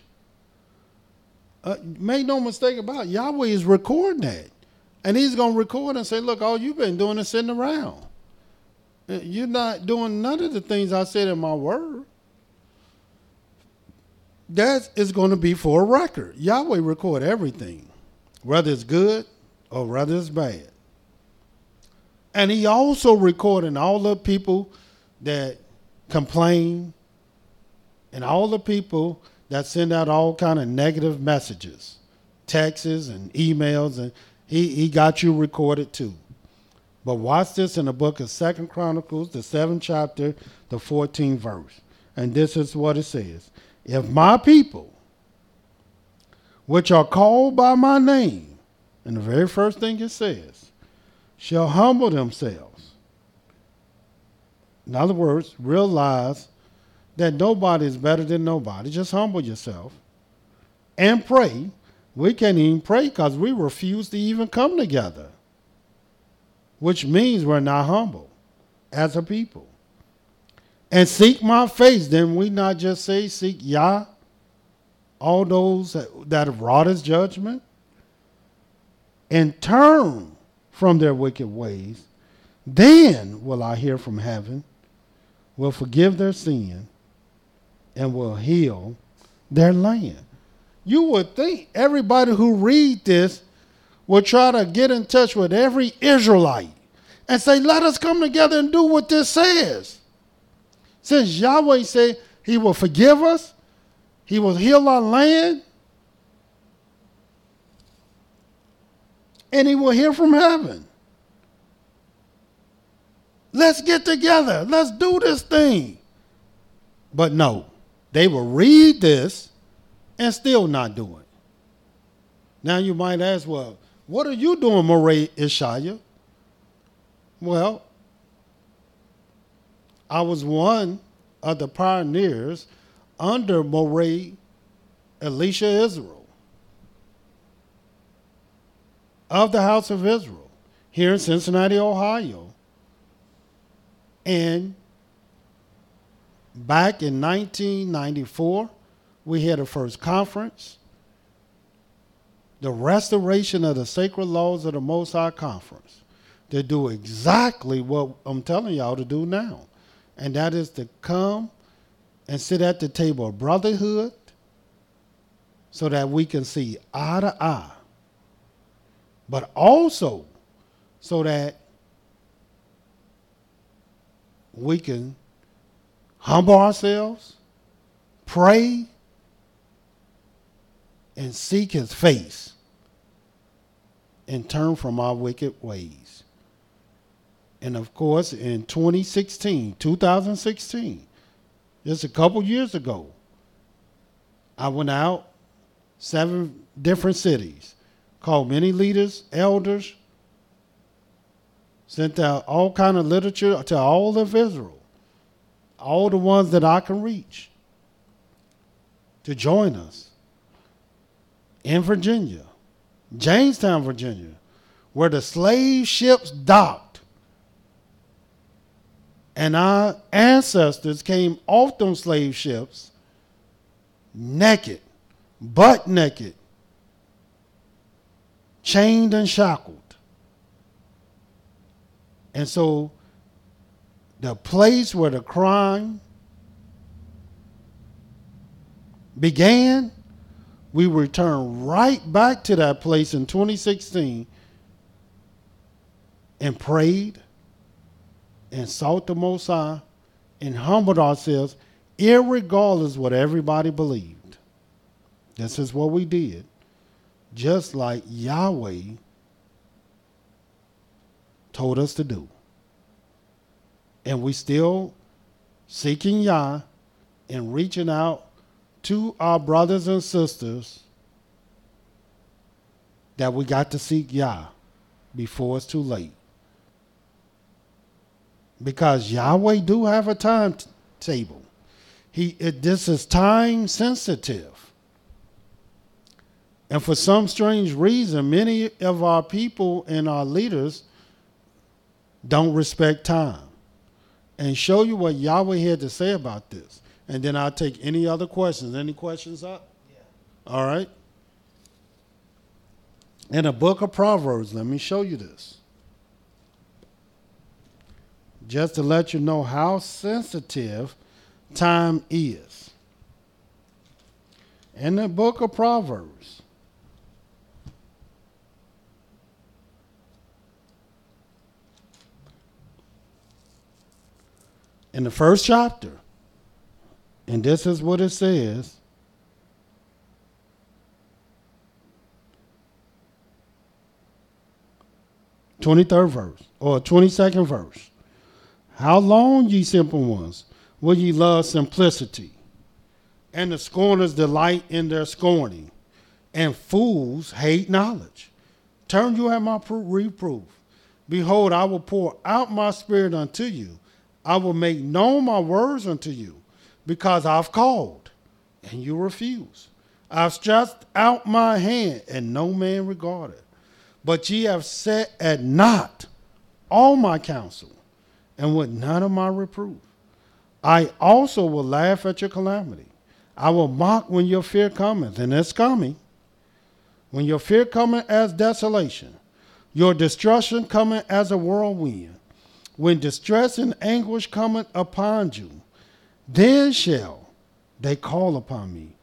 make no mistake about it, Yahweh is recording that. And he's going to record and say, look, all you've been doing is sitting around. You're not doing none of the things I said in my word. That is going to be for a record. Yahweh record everything, whether it's good or whether it's bad. And he also recording all the people that complain and all the people that send out all kind of negative messages, texts and emails, and he got you recorded too. But watch this in the book of 2 Chronicles, the 7th chapter, the 14th verse. And this is what it says. If my people, which are called by my name, and the very first thing it says, shall humble themselves. In other words, realize that nobody is better than nobody. Just humble yourself and pray. We can't even pray because we refuse to even come together, which means we're not humble as a people. And seek my face. Then we not just say seek Yah, all those that have wrought his judgment, and turn from their wicked ways. Then will I hear from heaven, will forgive their sin, and will heal their land. You would think everybody who read this will try to get in touch with every Israelite and say, let us come together and do what this says. Since Yahweh said he will forgive us, he will heal our land, and he will hear from heaven. Let's get together. Let's do this thing. But no, they will read this and still not do it. Now you might ask, well, what are you doing, Mowreh IshiYAH? Well, I was one of the pioneers under Mowreh Israel of the House of Israel here in Cincinnati, Ohio. And back in 1994, we had a first conference, the Restoration of the Sacred Laws of the Most High Conference, to do exactly what I'm telling y'all to do now. And that is to come and sit at the table of brotherhood so that we can see eye to eye, but also so that we can humble ourselves, pray, and seek his face and turn from our wicked ways. And of course, in 2016, just a couple years ago, I went out 7 different cities, called many leaders, elders, sent out all kind of literature to all of Israel, all the ones that I can reach, to join us in Virginia, Jamestown, Virginia, where the slave ships docked. And our ancestors came off those slave ships naked, butt naked, chained and shackled. And so the place where the crime began, we returned right back to that place in 2016 and prayed and sought the Most High and humbled ourselves, irregardless what everybody believed. This is what we did, just like Yahweh told us to do. And we still seeking Yah and reaching out to our brothers and sisters that we got to seek Yah before it's too late. Because Yahweh do have a timetable. This is time sensitive. And for some strange reason, many of our people and our leaders don't respect time. And show you what Yahweh had to say about this. And then I'll take any other questions. Any questions up? Yeah. All right. In the book of Proverbs, let me show you this. Just to let you know how sensitive time is. In the book of Proverbs, in the first chapter, and this is what it says. (23rd verse, or 22nd verse). How long, ye simple ones, will ye love simplicity? And the scorners delight in their scorning, and fools hate knowledge. Turn you at my reproof. Behold, I will pour out my spirit unto you. I will make known my words unto you, because I've called, and you refuse. I've stretched out my hand, and no man regarded. But ye have set at naught all my counsel, and with none of my reproof. I also will laugh at your calamity. I will mock when your fear cometh, and it's coming. When your fear cometh as desolation, your destruction cometh as a whirlwind. When distress and anguish cometh upon you, then shall they call upon me,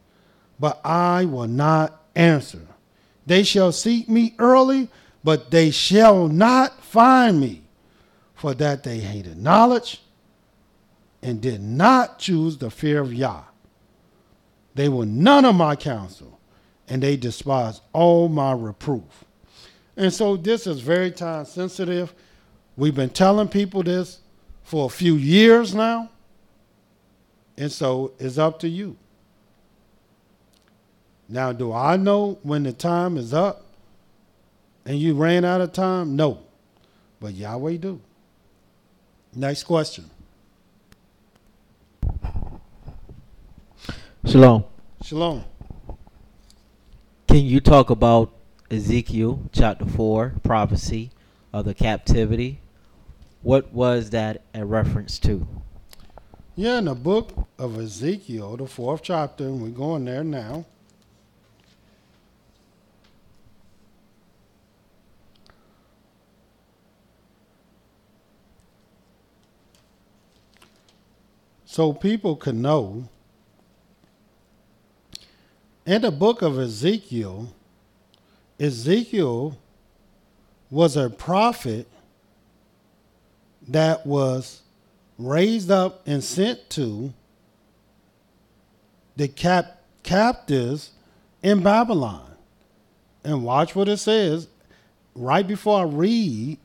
but I will not answer. They shall seek me early, but they shall not find me. For that they hated knowledge and did not choose the fear of Yah. They were none of my counsel, and they despised all my reproof. And so this is very time sensitive. We've been telling people this for a few years now, and so it's up to you. Now, do I know when the time is up and you ran out of time? No, but Yahweh do. Next question. Shalom. Shalom. Can you talk about Ezekiel chapter 4, prophecy of the captivity? What was that a reference to? Yeah, in the book of Ezekiel, the 4th chapter, and we're going there now. So people can know, in the book of Ezekiel, Ezekiel was a prophet that was raised up and sent to the captives in Babylon. And watch what it says right before I read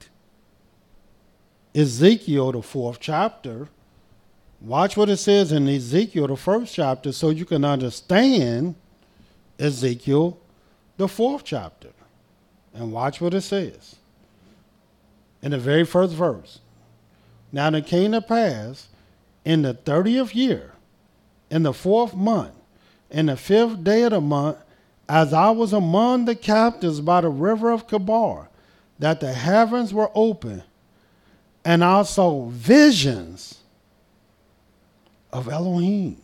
Ezekiel, the 4th chapter. Watch what it says in Ezekiel, the 1st chapter, so you can understand Ezekiel, the 4th chapter. And watch what it says in the very first verse. Now it came to pass in the 30th year, in the 4th month, in the 5th day of the month, as I was among the captives by the river of Chebar, that the heavens were open, and I saw visions of Elohim.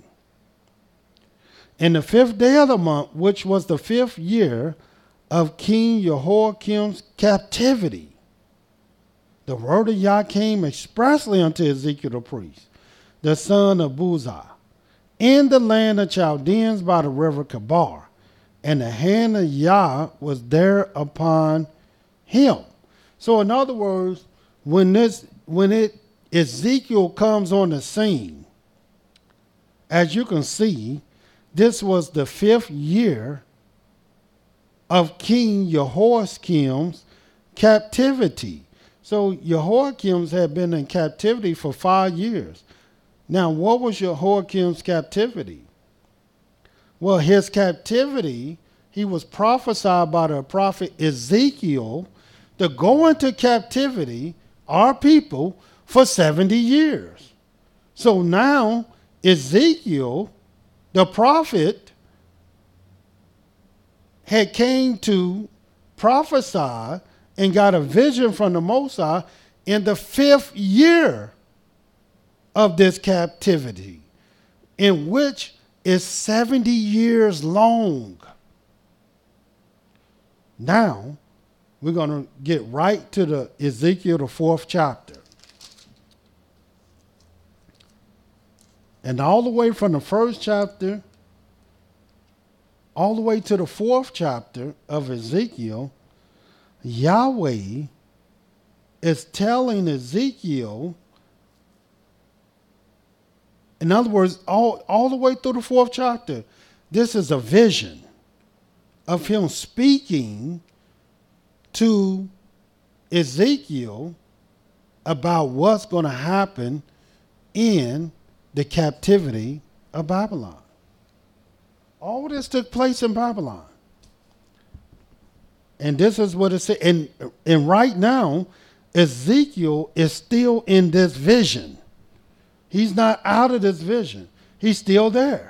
In the 5th day of the month, which was the 5th year of King Jehoiakim's captivity, the word of Yah came expressly unto Ezekiel the priest, the son of Buzai, in the land of Chaldeans by the river Chebar, and the hand of Yah was there upon him. So in other words, when Ezekiel comes on the scene, as you can see, this was the 5th year of King Jehoiakim's captivity. So Jehoiakim's had been in captivity for 5 years. Now, what was Jehoiakim's captivity? Well, his captivity, he was prophesied by the prophet Ezekiel to go into captivity, our people, for 70 years. So now Ezekiel, the prophet, had came to prophesy and got a vision from the Most High in the 5th year of this captivity, in which is 70 years long. Now, we're going to get right to the Ezekiel, the 4th chapter. And all the way from the 1st chapter, all the way to the 4th chapter of Ezekiel, Yahweh is telling Ezekiel, in other words, all the way through the 4th chapter, this is a vision of him speaking to Ezekiel about what's going to happen in the captivity of Babylon. All this took place in Babylon. And this is what it says. And right now, Ezekiel is still in this vision. He's not out of this vision. He's still there.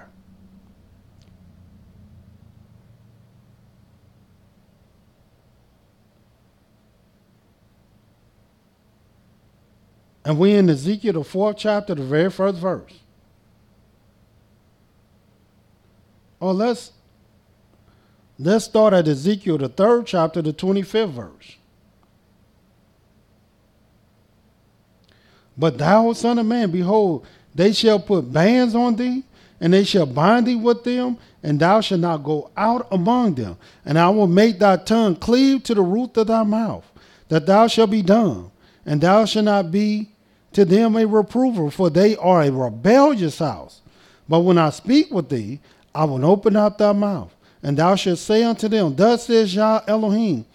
And we in Ezekiel, the 4th chapter, the very first verse. Oh, let's start at Ezekiel, the 3rd chapter, the 25th verse. But thou, son of man, behold, they shall put bands on thee, and they shall bind thee with them, and thou shalt not go out among them. And I will make thy tongue cleave to the roof of thy mouth, that thou shalt be dumb, and thou shalt not be to them a reprover, for they are a rebellious house. But when I speak with thee, I will open up thy mouth, and thou shalt say unto them, thus says Yah Elohim,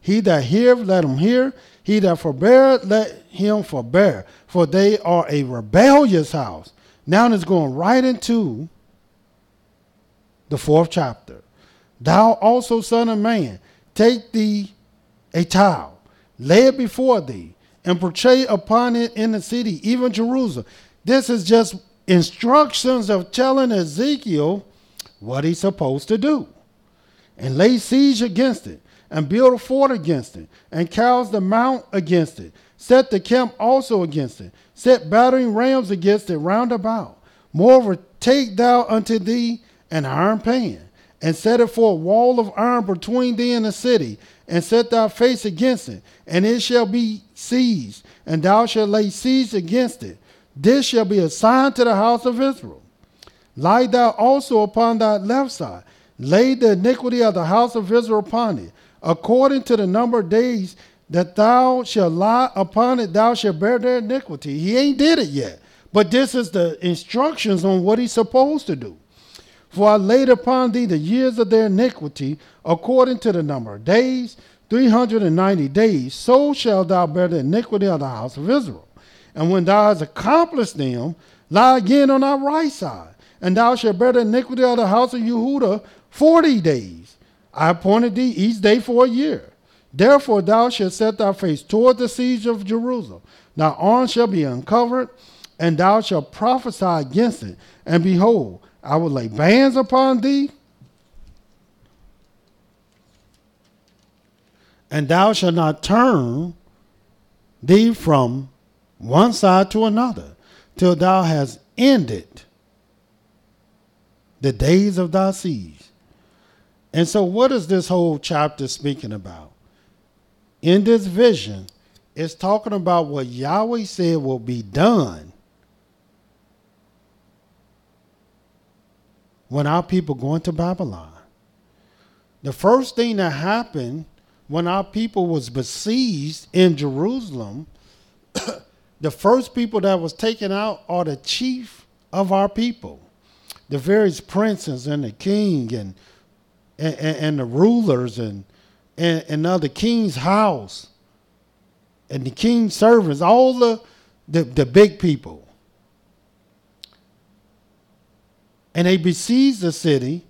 he that heareth, let him hear, he that forbeareth, let him forbear, for they are a rebellious house. Now it's going right into the 4th chapter. Thou also, son of man, take thee a towel, lay it before thee, and portray upon it in the city, even Jerusalem. This is just instructions of telling Ezekiel what he's supposed to do. And lay siege against it, and build a fort against it, and cast the mount against it. Set the camp also against it. Set battering rams against it round about. Moreover, take thou unto thee an iron pan, and set it for a wall of iron between thee and the city, and set thy face against it, and it shall be seized, and thou shalt lay siege against it. This shall be a sign to the house of Israel. Lie thou also upon thy left side. Lay the iniquity of the house of Israel upon it. According to the number of days that thou shalt lie upon it, thou shalt bear their iniquity. He ain't did it yet, but this is the instructions on what he's supposed to do. For I laid upon thee the years of their iniquity, according to the number of days, 390 days. So shalt thou bear the iniquity of the house of Israel. And when thou hast accomplished them, lie again on thy right side. And thou shalt bear the iniquity of the house of Yehuda 40 days. I appointed thee each day for a year. Therefore thou shalt set thy face toward the siege of Jerusalem. Thy arm shall be uncovered, and thou shalt prophesy against it. And behold, I will lay bands upon thee, and thou shalt not turn thee from one side to another, till thou hast ended the days of thy siege. And so what is this whole chapter speaking about? In this vision, it's talking about what Yahweh said will be done when our people go into Babylon. The first thing that happened when our people was besieged in Jerusalem, the first people that was taken out are the chief of our people. The various princes and the king and the rulers and the king's house and the king's servants, all the big people. And they besieged the city.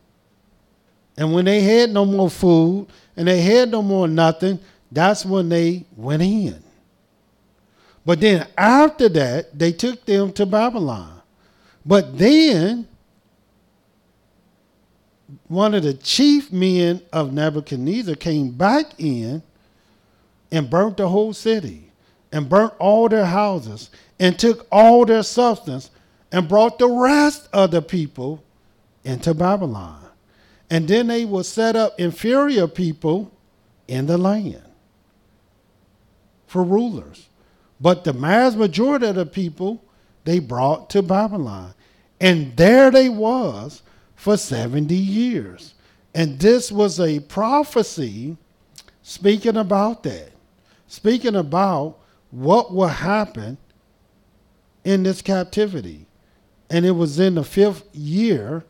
And when they had no more food and they had no more nothing, that's when they went in. But then after that, they took them to Babylon. But then one of the chief men of Nebuchadnezzar came back in and burnt the whole city and burnt all their houses and took all their substance and brought the rest of the people into Babylon. And then they will set up inferior people in the land for rulers. But the mass majority of the people they brought to Babylon. And there they was for 70 years. And this was a prophecy speaking about that. Speaking about what will happen in this captivity. And it was in the 5th year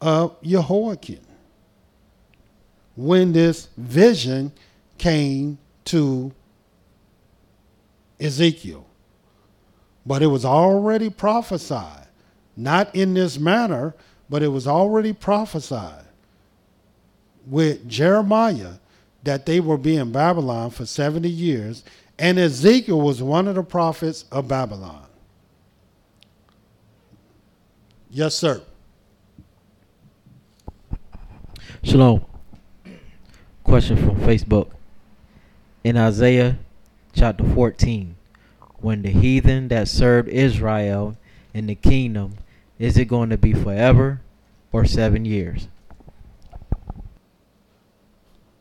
of Jehoiakim when this vision came to Ezekiel. But it was already prophesied, not in this manner, but it was already prophesied with Jeremiah that they were be in Babylon for 70 years, and Ezekiel was one of the prophets of Babylon. Yes, sir. Shalom. Question from Facebook. In Isaiah chapter 14, when the heathen that served Israel in the kingdom, is it going to be forever or 7 years?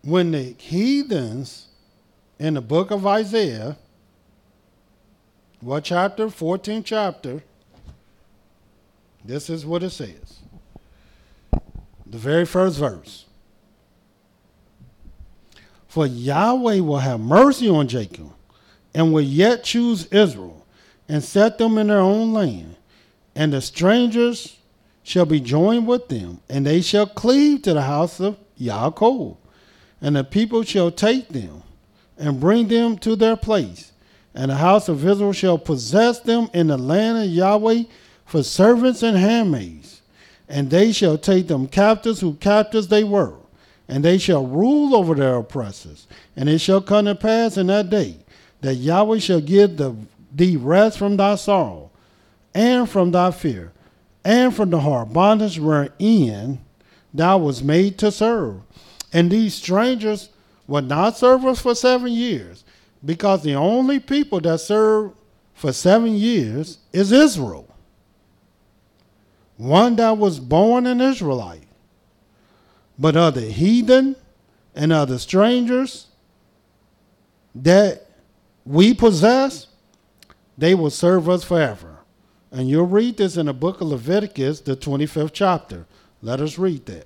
When the heathens in the book of Isaiah, what chapter? 14th chapter. This is what it says. The very first verse. For Yahweh will have mercy on Jacob and will yet choose Israel and set them in their own land. And the strangers shall be joined with them, and they shall cleave to the house of Yaakov. And the people shall take them and bring them to their place. And the house of Israel shall possess them in the land of Yahweh for servants and handmaids. And they shall take them captives who captives they were. And they shall rule over their oppressors. And it shall come to pass in that day that Yahweh shall give thee rest from thy sorrow, and from thy fear, and from the hard bondage wherein thou was made to serve. And these strangers will not serve us for 7 years, because the only people that serve for 7 years is Israel, one that was born an Israelite. But other heathen and other strangers that we possess, they will serve us forever. And you'll read this in the book of Leviticus, the 25th chapter. Let us read that.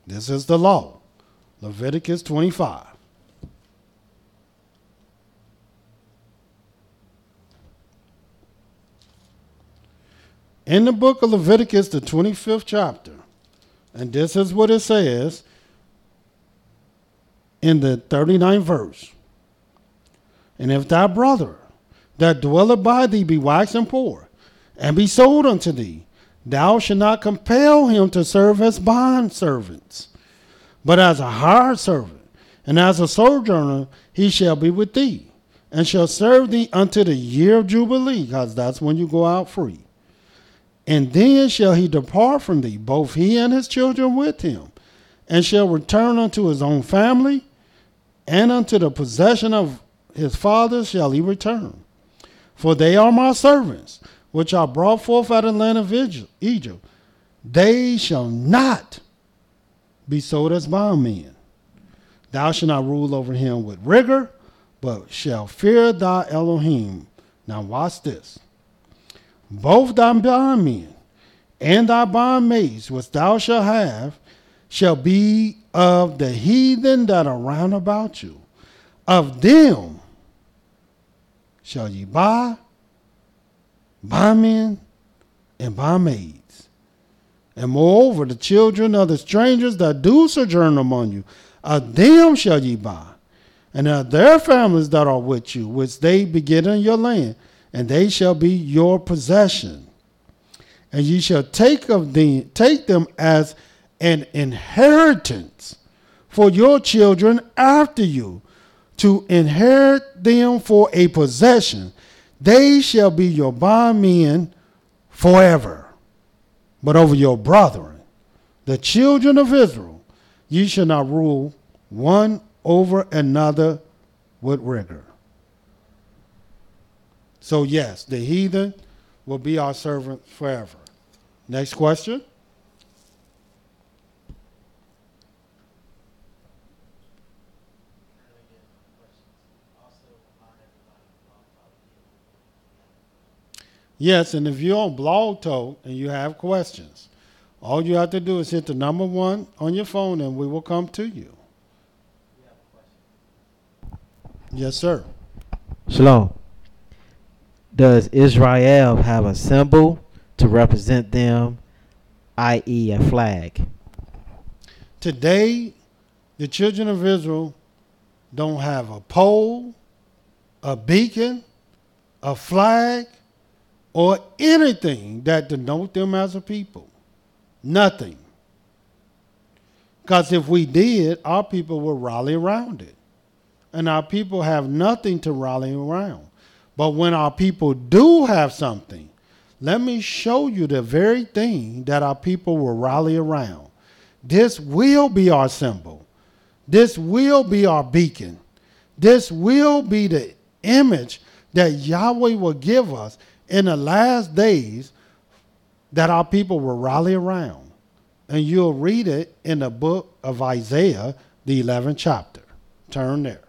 This is the law. Leviticus 25. In the book of Leviticus, the 25th chapter, and this is what it says in the 39th verse. And if thy brother that dwelleth by thee be waxen poor, and be sold unto thee, thou shalt not compel him to serve as bondservants, but as a hired servant, and as a sojourner he shall be with thee, and shall serve thee unto the year of Jubilee, because that's when you go out free. And then shall he depart from thee, both he and his children with him, and shall return unto his own family, and unto the possession of his fathers shall he return. For they are my servants, which are brought forth out of the land of Egypt. They shall not be sold as bondmen. Thou shalt not rule over him with rigor, but shall fear thy Elohim. Now watch this. Both thy bondmen and thy bondmaids, which thou shalt have, shall be of the heathen that are round about you. Of them shall ye buy bondmen and bondmaids. And moreover, the children of the strangers that do sojourn among you, of them shall ye buy, and of their families that are with you, which they beget in your land, and they shall be your possession. And ye shall take them as an inheritance for your children after you, to inherit them for a possession. They shall be your bondmen forever. But over your brethren, the children of Israel, ye shall not rule one over another with rigor. So yes, the heathen will be our servant forever. Next question. Yes, and if you're on Blog Talk and you have questions, all you have to do is hit the number 1 on your phone and we will come to you. Yes, sir. Shalom. Does Israel have a symbol to represent them, i.e. a flag? Today, the children of Israel don't have a pole, a beacon, a flag, or anything that denote them as a people. Nothing. Because if we did, our people would rally around it. And our people have nothing to rally around. But when our people do have something, let me show you the very thing that our people will rally around. This will be our symbol. This will be our beacon. This will be the image that Yahweh will give us in the last days that our people will rally around. And you'll read it in the book of Isaiah, the 11th chapter. Turn there.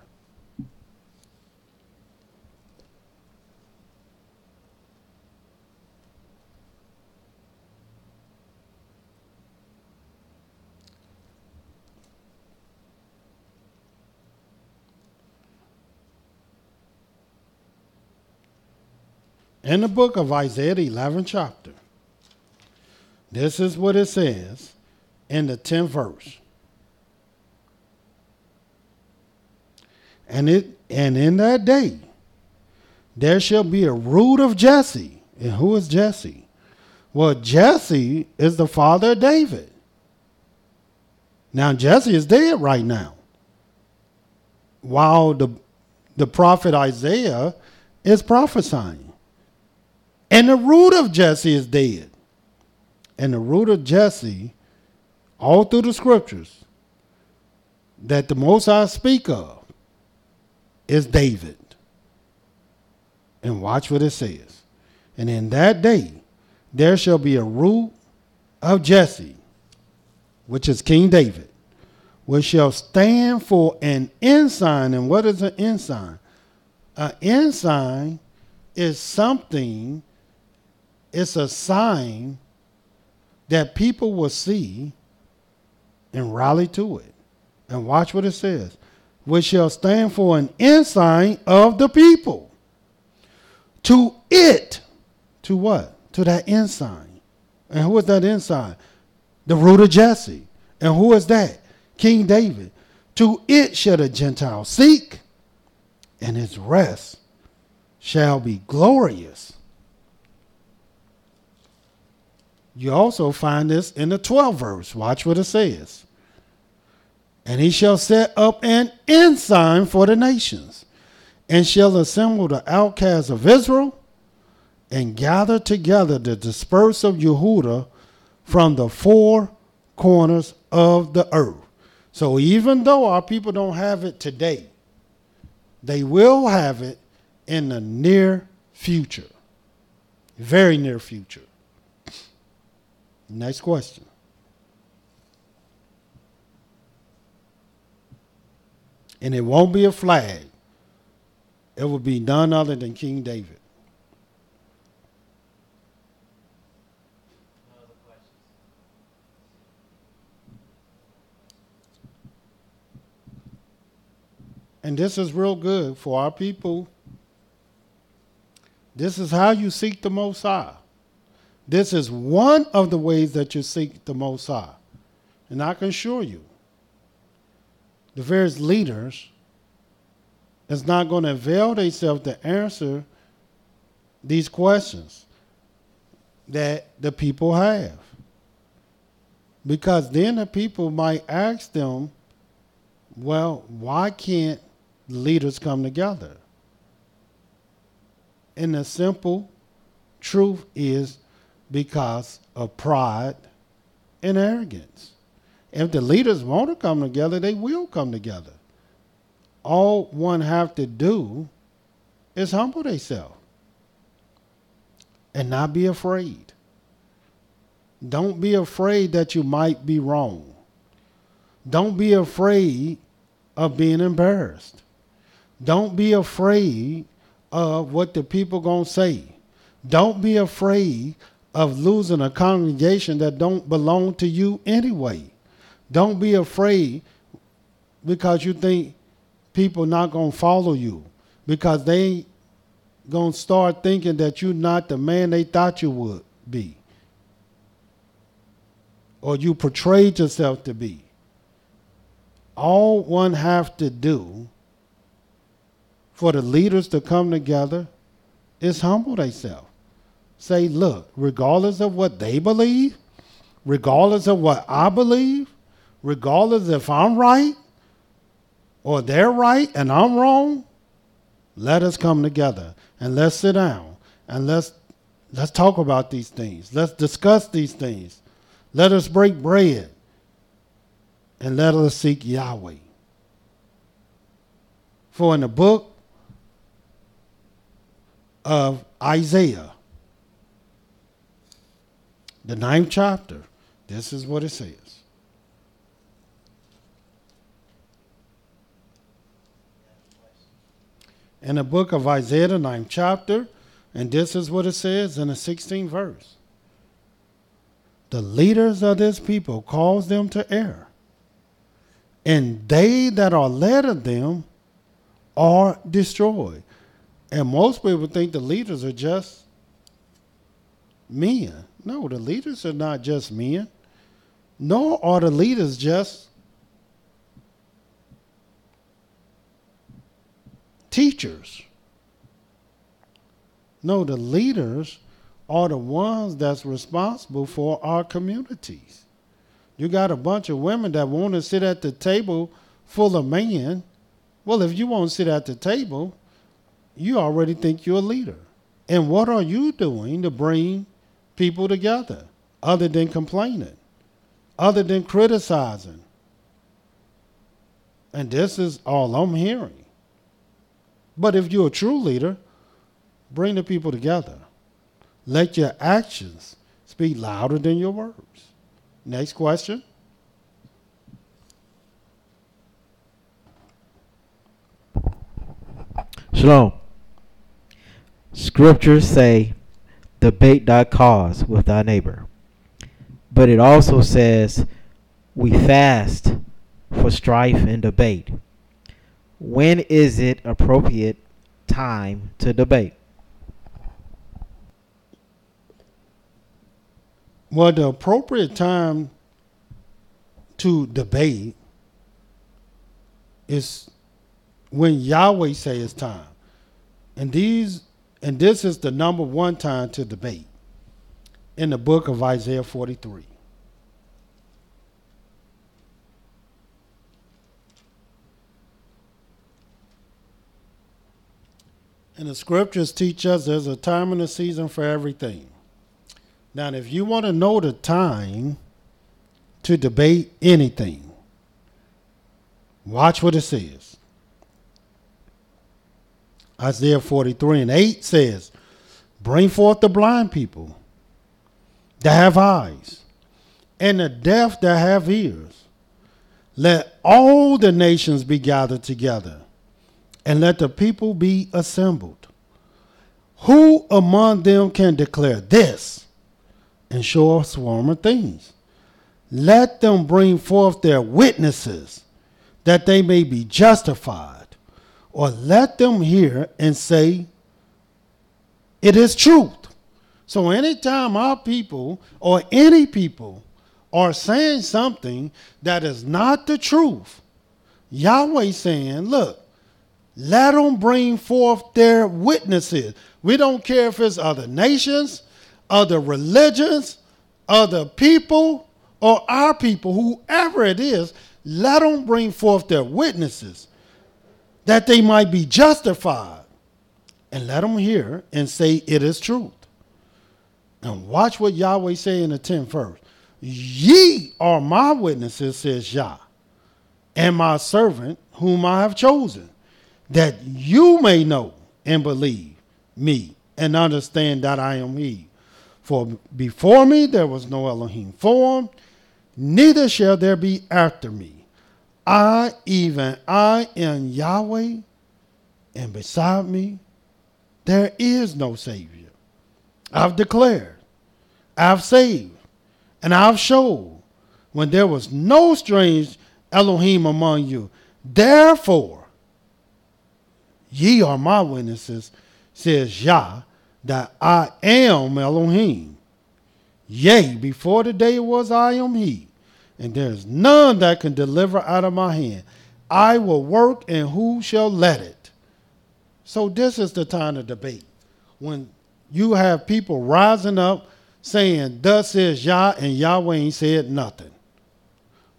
In the book of Isaiah, the 11th chapter, this is what it says in the 10th verse. And in that day, there shall be a root of Jesse. And who is Jesse? Well, Jesse is the father of David. Now Jesse is dead right now, while the prophet Isaiah is prophesying. And the root of Jesse is dead. And the root of Jesse, all through the scriptures, that the Most High speak of, is David. And watch what it says. And in that day, there shall be a root of Jesse, which is King David, which shall stand for an ensign. And what is an ensign? An ensign is something, it's a sign that people will see and rally to it. And watch what it says. Which shall stand for an ensign of the people. To it. To what? To that ensign. And who is that ensign? The root of Jesse. And who is that? King David. To it shall the Gentiles seek, and his rest shall be glorious. You also find this in the 12th verse. Watch what it says. And he shall set up an ensign for the nations, and shall assemble the outcasts of Israel, and gather together the dispersed of Yehudah from the four corners of the earth. So even though our people don't have it today, they will have it in the near future. Very near future. Next question. And it won't be a flag. It will be none other than King David. And this is real good for our people. This is how you seek the Most High. This is one of the ways that you seek the Most High. And I can assure you, the various leaders is not going to avail themselves to answer these questions that the people have. Because then the people might ask them, well, why can't leaders come together? And the simple truth is because of pride and arrogance. If the leaders want to come together, they will come together. All one have to do is humble themselves and not be afraid. Don't be afraid that you might be wrong. Don't be afraid of being embarrassed. Don't be afraid of what the people gonna say. Don't be afraid of losing a congregation that don't belong to you anyway. Don't be afraid because you think people not gonna follow you, because they gonna start thinking that you're not the man they thought you would be, or you portrayed yourself to be. All one have to do for the leaders to come together is humble themselves. Say, look, regardless of what they believe, regardless of what I believe, regardless if I'm right or they're right and I'm wrong, let us come together and let's sit down and let's talk about these things. Let's discuss these things. Let us break bread and let us seek Yahweh. For in the book of Isaiah, the 9th chapter, this is what it says. In the book of Isaiah, the 9th chapter, and this is what it says in the 16th verse. The leaders of this people cause them to err, and they that are led of them are destroyed. And most people think the leaders are just men. No, the leaders are not just men, nor are the leaders just teachers. No, the leaders are the ones that's responsible for our communities. You got a bunch of women that want to sit at the table full of men. Well, if you won't sit at the table, you already think you're a leader. And what are you doing to bring people together other than complaining, other than criticizing? And this is all I'm hearing. But if you're a true leader, bring the people together. Let your actions speak louder than your words. Next question. Shalom. Scriptures say, debate thy cause with thy neighbor. But it also says, we fast for strife and debate. When is it appropriate time to debate? Well, the appropriate time to debate is when Yahweh says it's time. And this is the number one time to debate in the book of Isaiah 43. And the scriptures teach us there's a time and a season for everything. Now, if you want to know the time to debate anything, watch what it says. Isaiah 43:8 says, bring forth the blind people that have eyes, and the deaf that have ears. Let all the nations be gathered together, and let the people be assembled. Who among them can declare this and show us former things? Let them bring forth their witnesses, that they may be justified. Or let them hear and say, it is truth. So anytime our people or any people are saying something that is not the truth, Yahweh saying, look, let them bring forth their witnesses. We don't care if it's other nations, other religions, other people, or our people, whoever it is, let them bring forth their witnesses, that they might be justified. And let them hear and say it is truth. And watch what Yahweh say in the 10th verse. Ye are my witnesses, says Yah, and my servant whom I have chosen, that you may know and believe me and understand that I am he. For before me there was no Elohim formed, neither shall there be after me. I, even I, am Yahweh, and beside me there is no Savior. I've declared, I've saved, and I've showed when there was no strange Elohim among you. Therefore, ye are my witnesses, says Yah, that I am Elohim. Yea, before the day was I am he. And there is none that can deliver out of my hand. I will work, and who shall let it? So this is the time to debate. When you have people rising up saying, thus says Yah, and Yahweh ain't said nothing.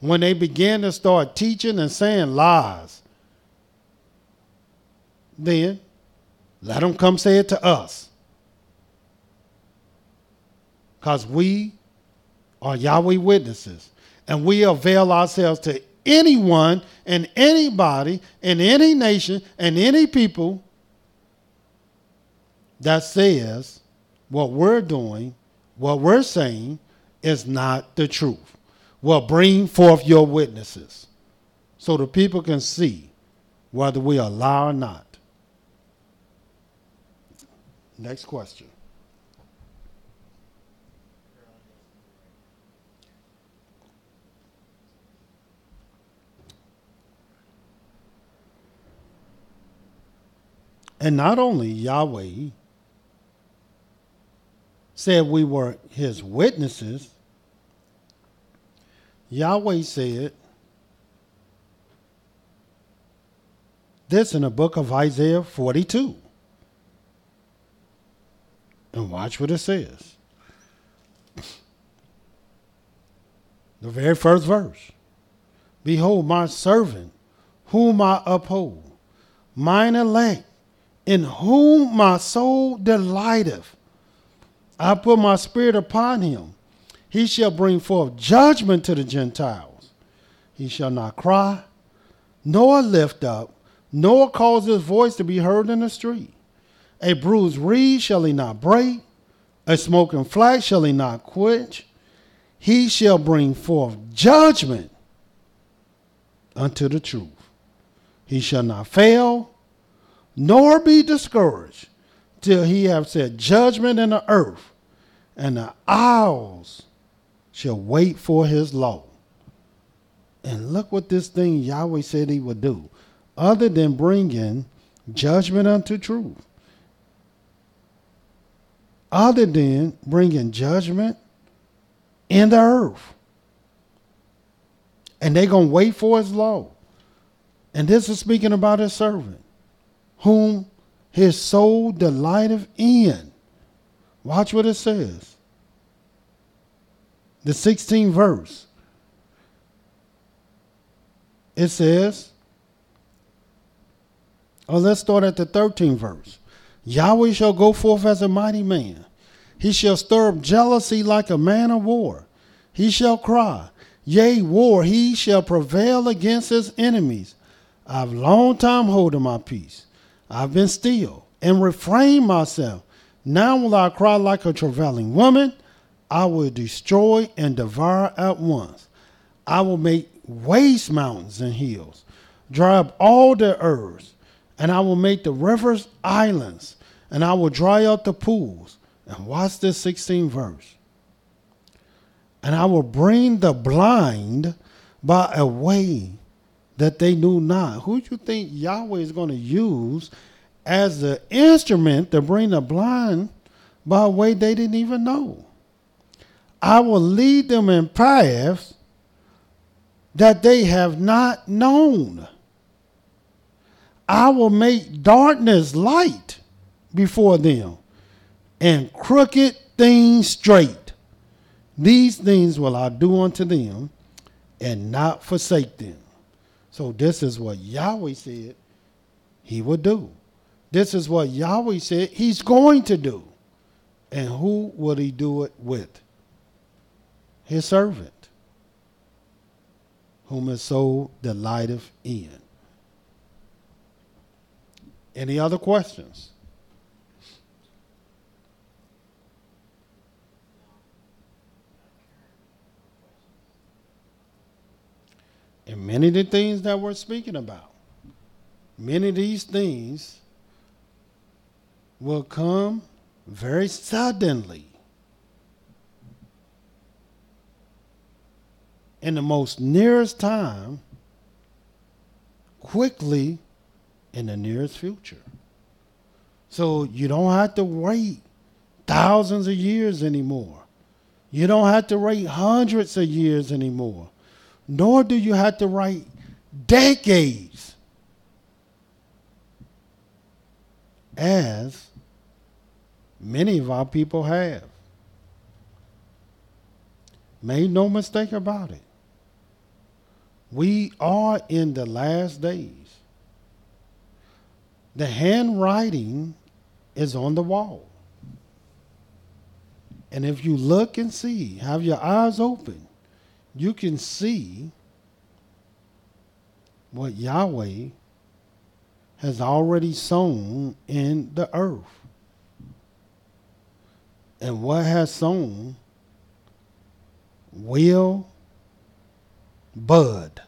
When they begin to start teaching and saying lies, then let them come say it to us. Because we are Yahweh witnesses. And we avail ourselves to anyone and anybody in any nation and any people that says what we're doing, what we're saying is not the truth. Well, bring forth your witnesses so the people can see whether we are lie or not. Next question. And not only Yahweh said we were his witnesses, Yahweh said this in the book of Isaiah 42. And watch what it says. The very first verse. Behold, my servant, whom I uphold, mine elect, in whom my soul delighteth. I put my spirit upon him. He shall bring forth judgment to the Gentiles. He shall not cry, nor lift up, nor cause his voice to be heard in the street. A bruised reed shall he not break, a smoking flax shall he not quench. He shall bring forth judgment unto the truth. He shall not fail, nor be discouraged, till he have set judgment in the earth, and the isles shall wait for his law. And look what this thing Yahweh said he would do, other than bringing judgment unto truth. Other than bringing judgment in the earth. And they're going to wait for his law. And this is speaking about his servant, whom his soul delighteth in. Watch what it says. The 16th verse. It says, let's start at the 13th verse. Yahweh shall go forth as a mighty man. He shall stir up jealousy like a man of war. He shall cry, yea, war. He shall prevail against his enemies. I've long time holding my peace. I've been still and refrained myself. Now will I cry like a travailing woman. I will destroy and devour at once. I will make waste mountains and hills, dry up all the earths, and I will make the rivers islands, and I will dry up the pools. And watch this 16th verse. And I will bring the blind by a way that they knew not. Who do you think Yahweh is going to use as the instrument to bring the blind by a way they didn't even know? I will lead them in paths that they have not known. I will make darkness light before them, and crooked things straight. These things will I do unto them, and not forsake them. So this is what Yahweh said he would do. This is what Yahweh said he's going to do. And who would he do it with? His servant, whom his soul delighteth in. Any other questions? And many of the things that we're speaking about, many of these things will come very suddenly, in the most nearest time, quickly in the nearest future. So you don't have to wait thousands of years anymore. You don't have to wait hundreds of years anymore. Nor do you have to wait decades, as many of our people have. Make no mistake about it. We are in the last days. The handwriting is on the wall. And if you look and see, have your eyes open, you can see what Yahweh has already sown in the earth. And what has sown will bud.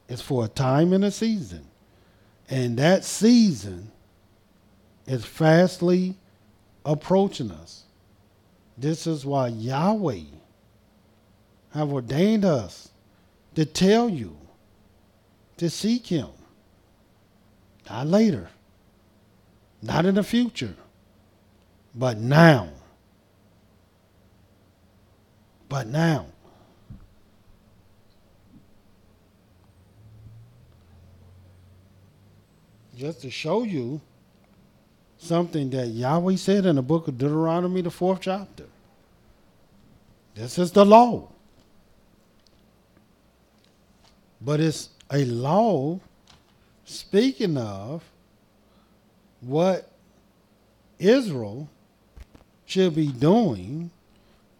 It's for a time and a season. And that season is fastly approaching us. This is why Yahweh have ordained us to tell you to seek him. Not later. Not in the future. But now. But now. Just to show you something that Yahweh said in the book of Deuteronomy, the 4th chapter. This is the law. But it's a law speaking of what Israel should be doing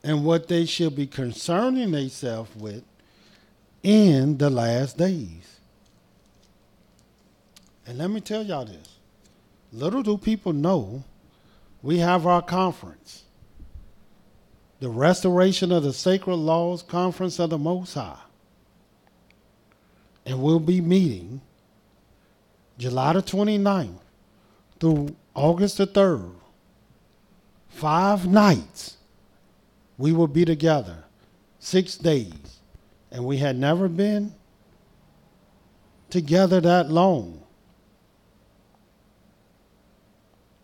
and what they should be concerning themselves with in the last days. And let me tell y'all this. Little do people know we have our conference. The Restoration of the Sacred Laws Conference of the Most High. And we'll be meeting July the 29th through August the 3rd. 5 nights we will be together. 6 days. And we had never been together that long.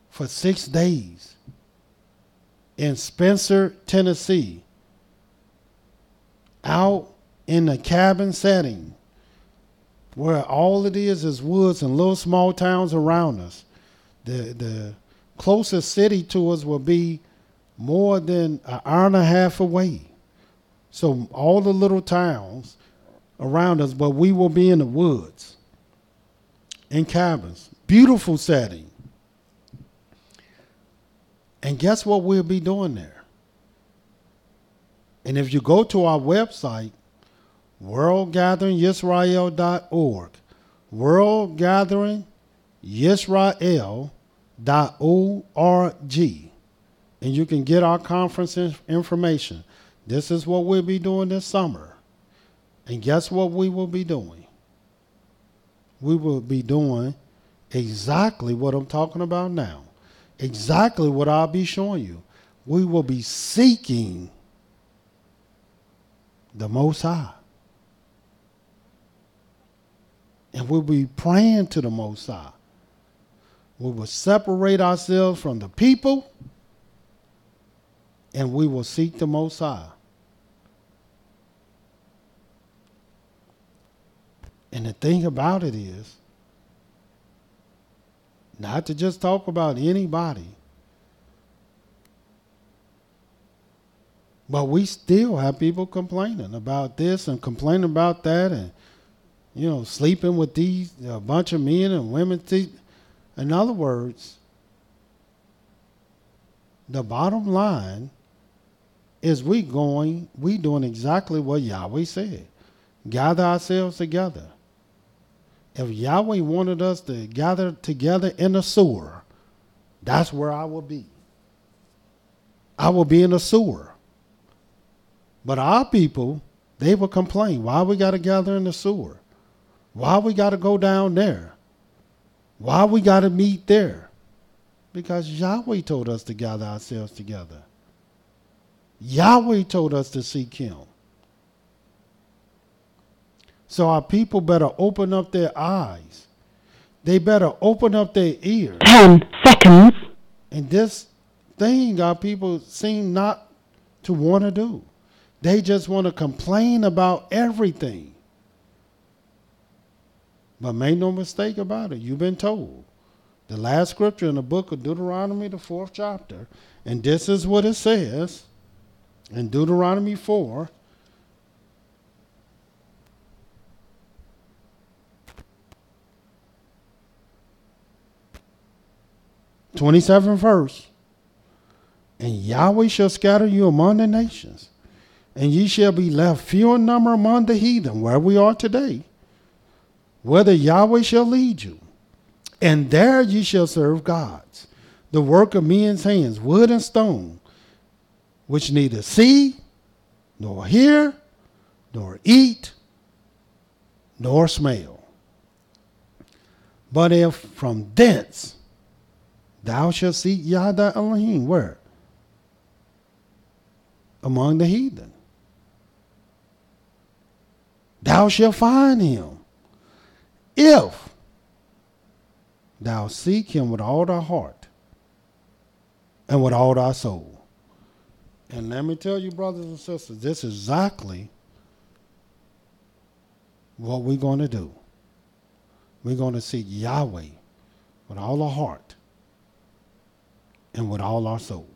For 6 days. In Spencer, Tennessee. Out in a cabin setting. Where all it is woods and little small towns around us. The closest city to us will be more than an hour and a half away. So all the little towns around us, but we will be in the woods, in cabins. Beautiful setting. And guess what we'll be doing there? And if you go to our website, worldgatheringyisrael.org, worldgatheringyisrael.org, and you can get our conference information. This is what we'll be doing this summer. And guess what we will be doing? We will be doing exactly what I'm talking about now. Exactly what I'll be showing you. We will be seeking the Most High. And we'll be praying to the Most High. We will separate ourselves from the people, and we will seek the Most High. And the thing about it is, not to just talk about anybody, but we still have people complaining about this and complaining about that, and sleeping with these a bunch of men and women. In other words, the bottom line is we doing exactly what Yahweh said. Gather ourselves together. If Yahweh wanted us to gather together in a sewer, that's where I will be. I will be in a sewer. But our people, they will complain. Why we got to gather in the sewer? Why we got to go down there? Why we got to meet there? Because Yahweh told us to gather ourselves together. Yahweh told us to seek Him. So our people better open up their eyes. They better open up their ears. 10 seconds. And this thing our people seem not to want to do. They just want to complain about everything. But make no mistake about it. You've been told. The last scripture in the book of Deuteronomy, the 4th chapter. And this is what it says in Deuteronomy 4. '27th verse. And Yahweh shall scatter you among the nations, and ye shall be left few in number among the heathen, where we are today, whither Yahweh shall lead you. And there ye shall serve gods, the work of men's hands, wood and stone, which neither see, nor hear, nor eat, nor smell. But if from thence thou shalt seek Yah thy Elohim, where? Among the heathen. Thou shalt find Him, if thou seek Him with all thy heart and with all thy soul. And let me tell you, brothers and sisters, this is exactly what we're going to do. We're going to seek Yahweh with all our heart and with all our soul.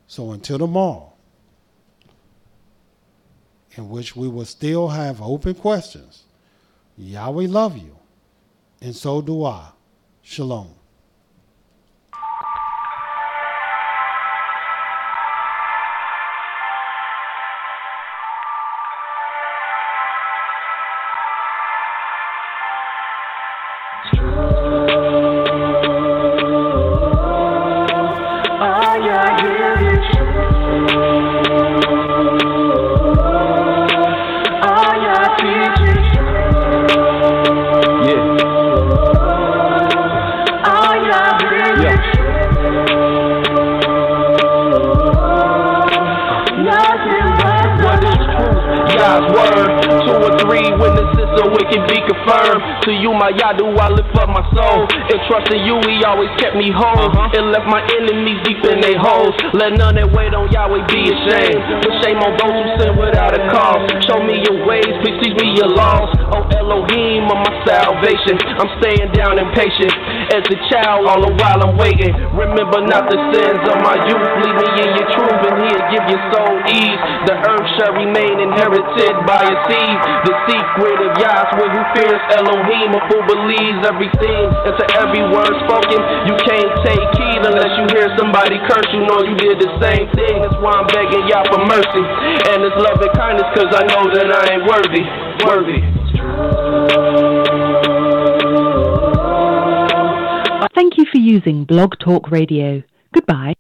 So until tomorrow, in which we will still have open questions. Yahweh love you, and so do I. Shalom. To you, my Yah, do I lift up my soul. And trusting you, he always kept me whole. And left my enemies deep in their holes. Let none that wait on Yahweh be ashamed. Put shame on those who sin without a cause. Show me your ways, please teach me your laws. Oh Elohim of my salvation, I'm staying down impatient. As a child, all the while I'm waiting. Remember not the sins of my youth. Lead me in your truth, and he'll give your soul ease. The earth shall remain inherited by a seed. The secret of Yahweh who fears Elohim, a fool believes everything. And to every word spoken, you can't take heed unless you hear somebody curse. You know you did the same thing. That's why I'm begging Yah for mercy and his love and kindness, cause I know that I ain't worthy. Thank you for using Blog Talk Radio. Goodbye.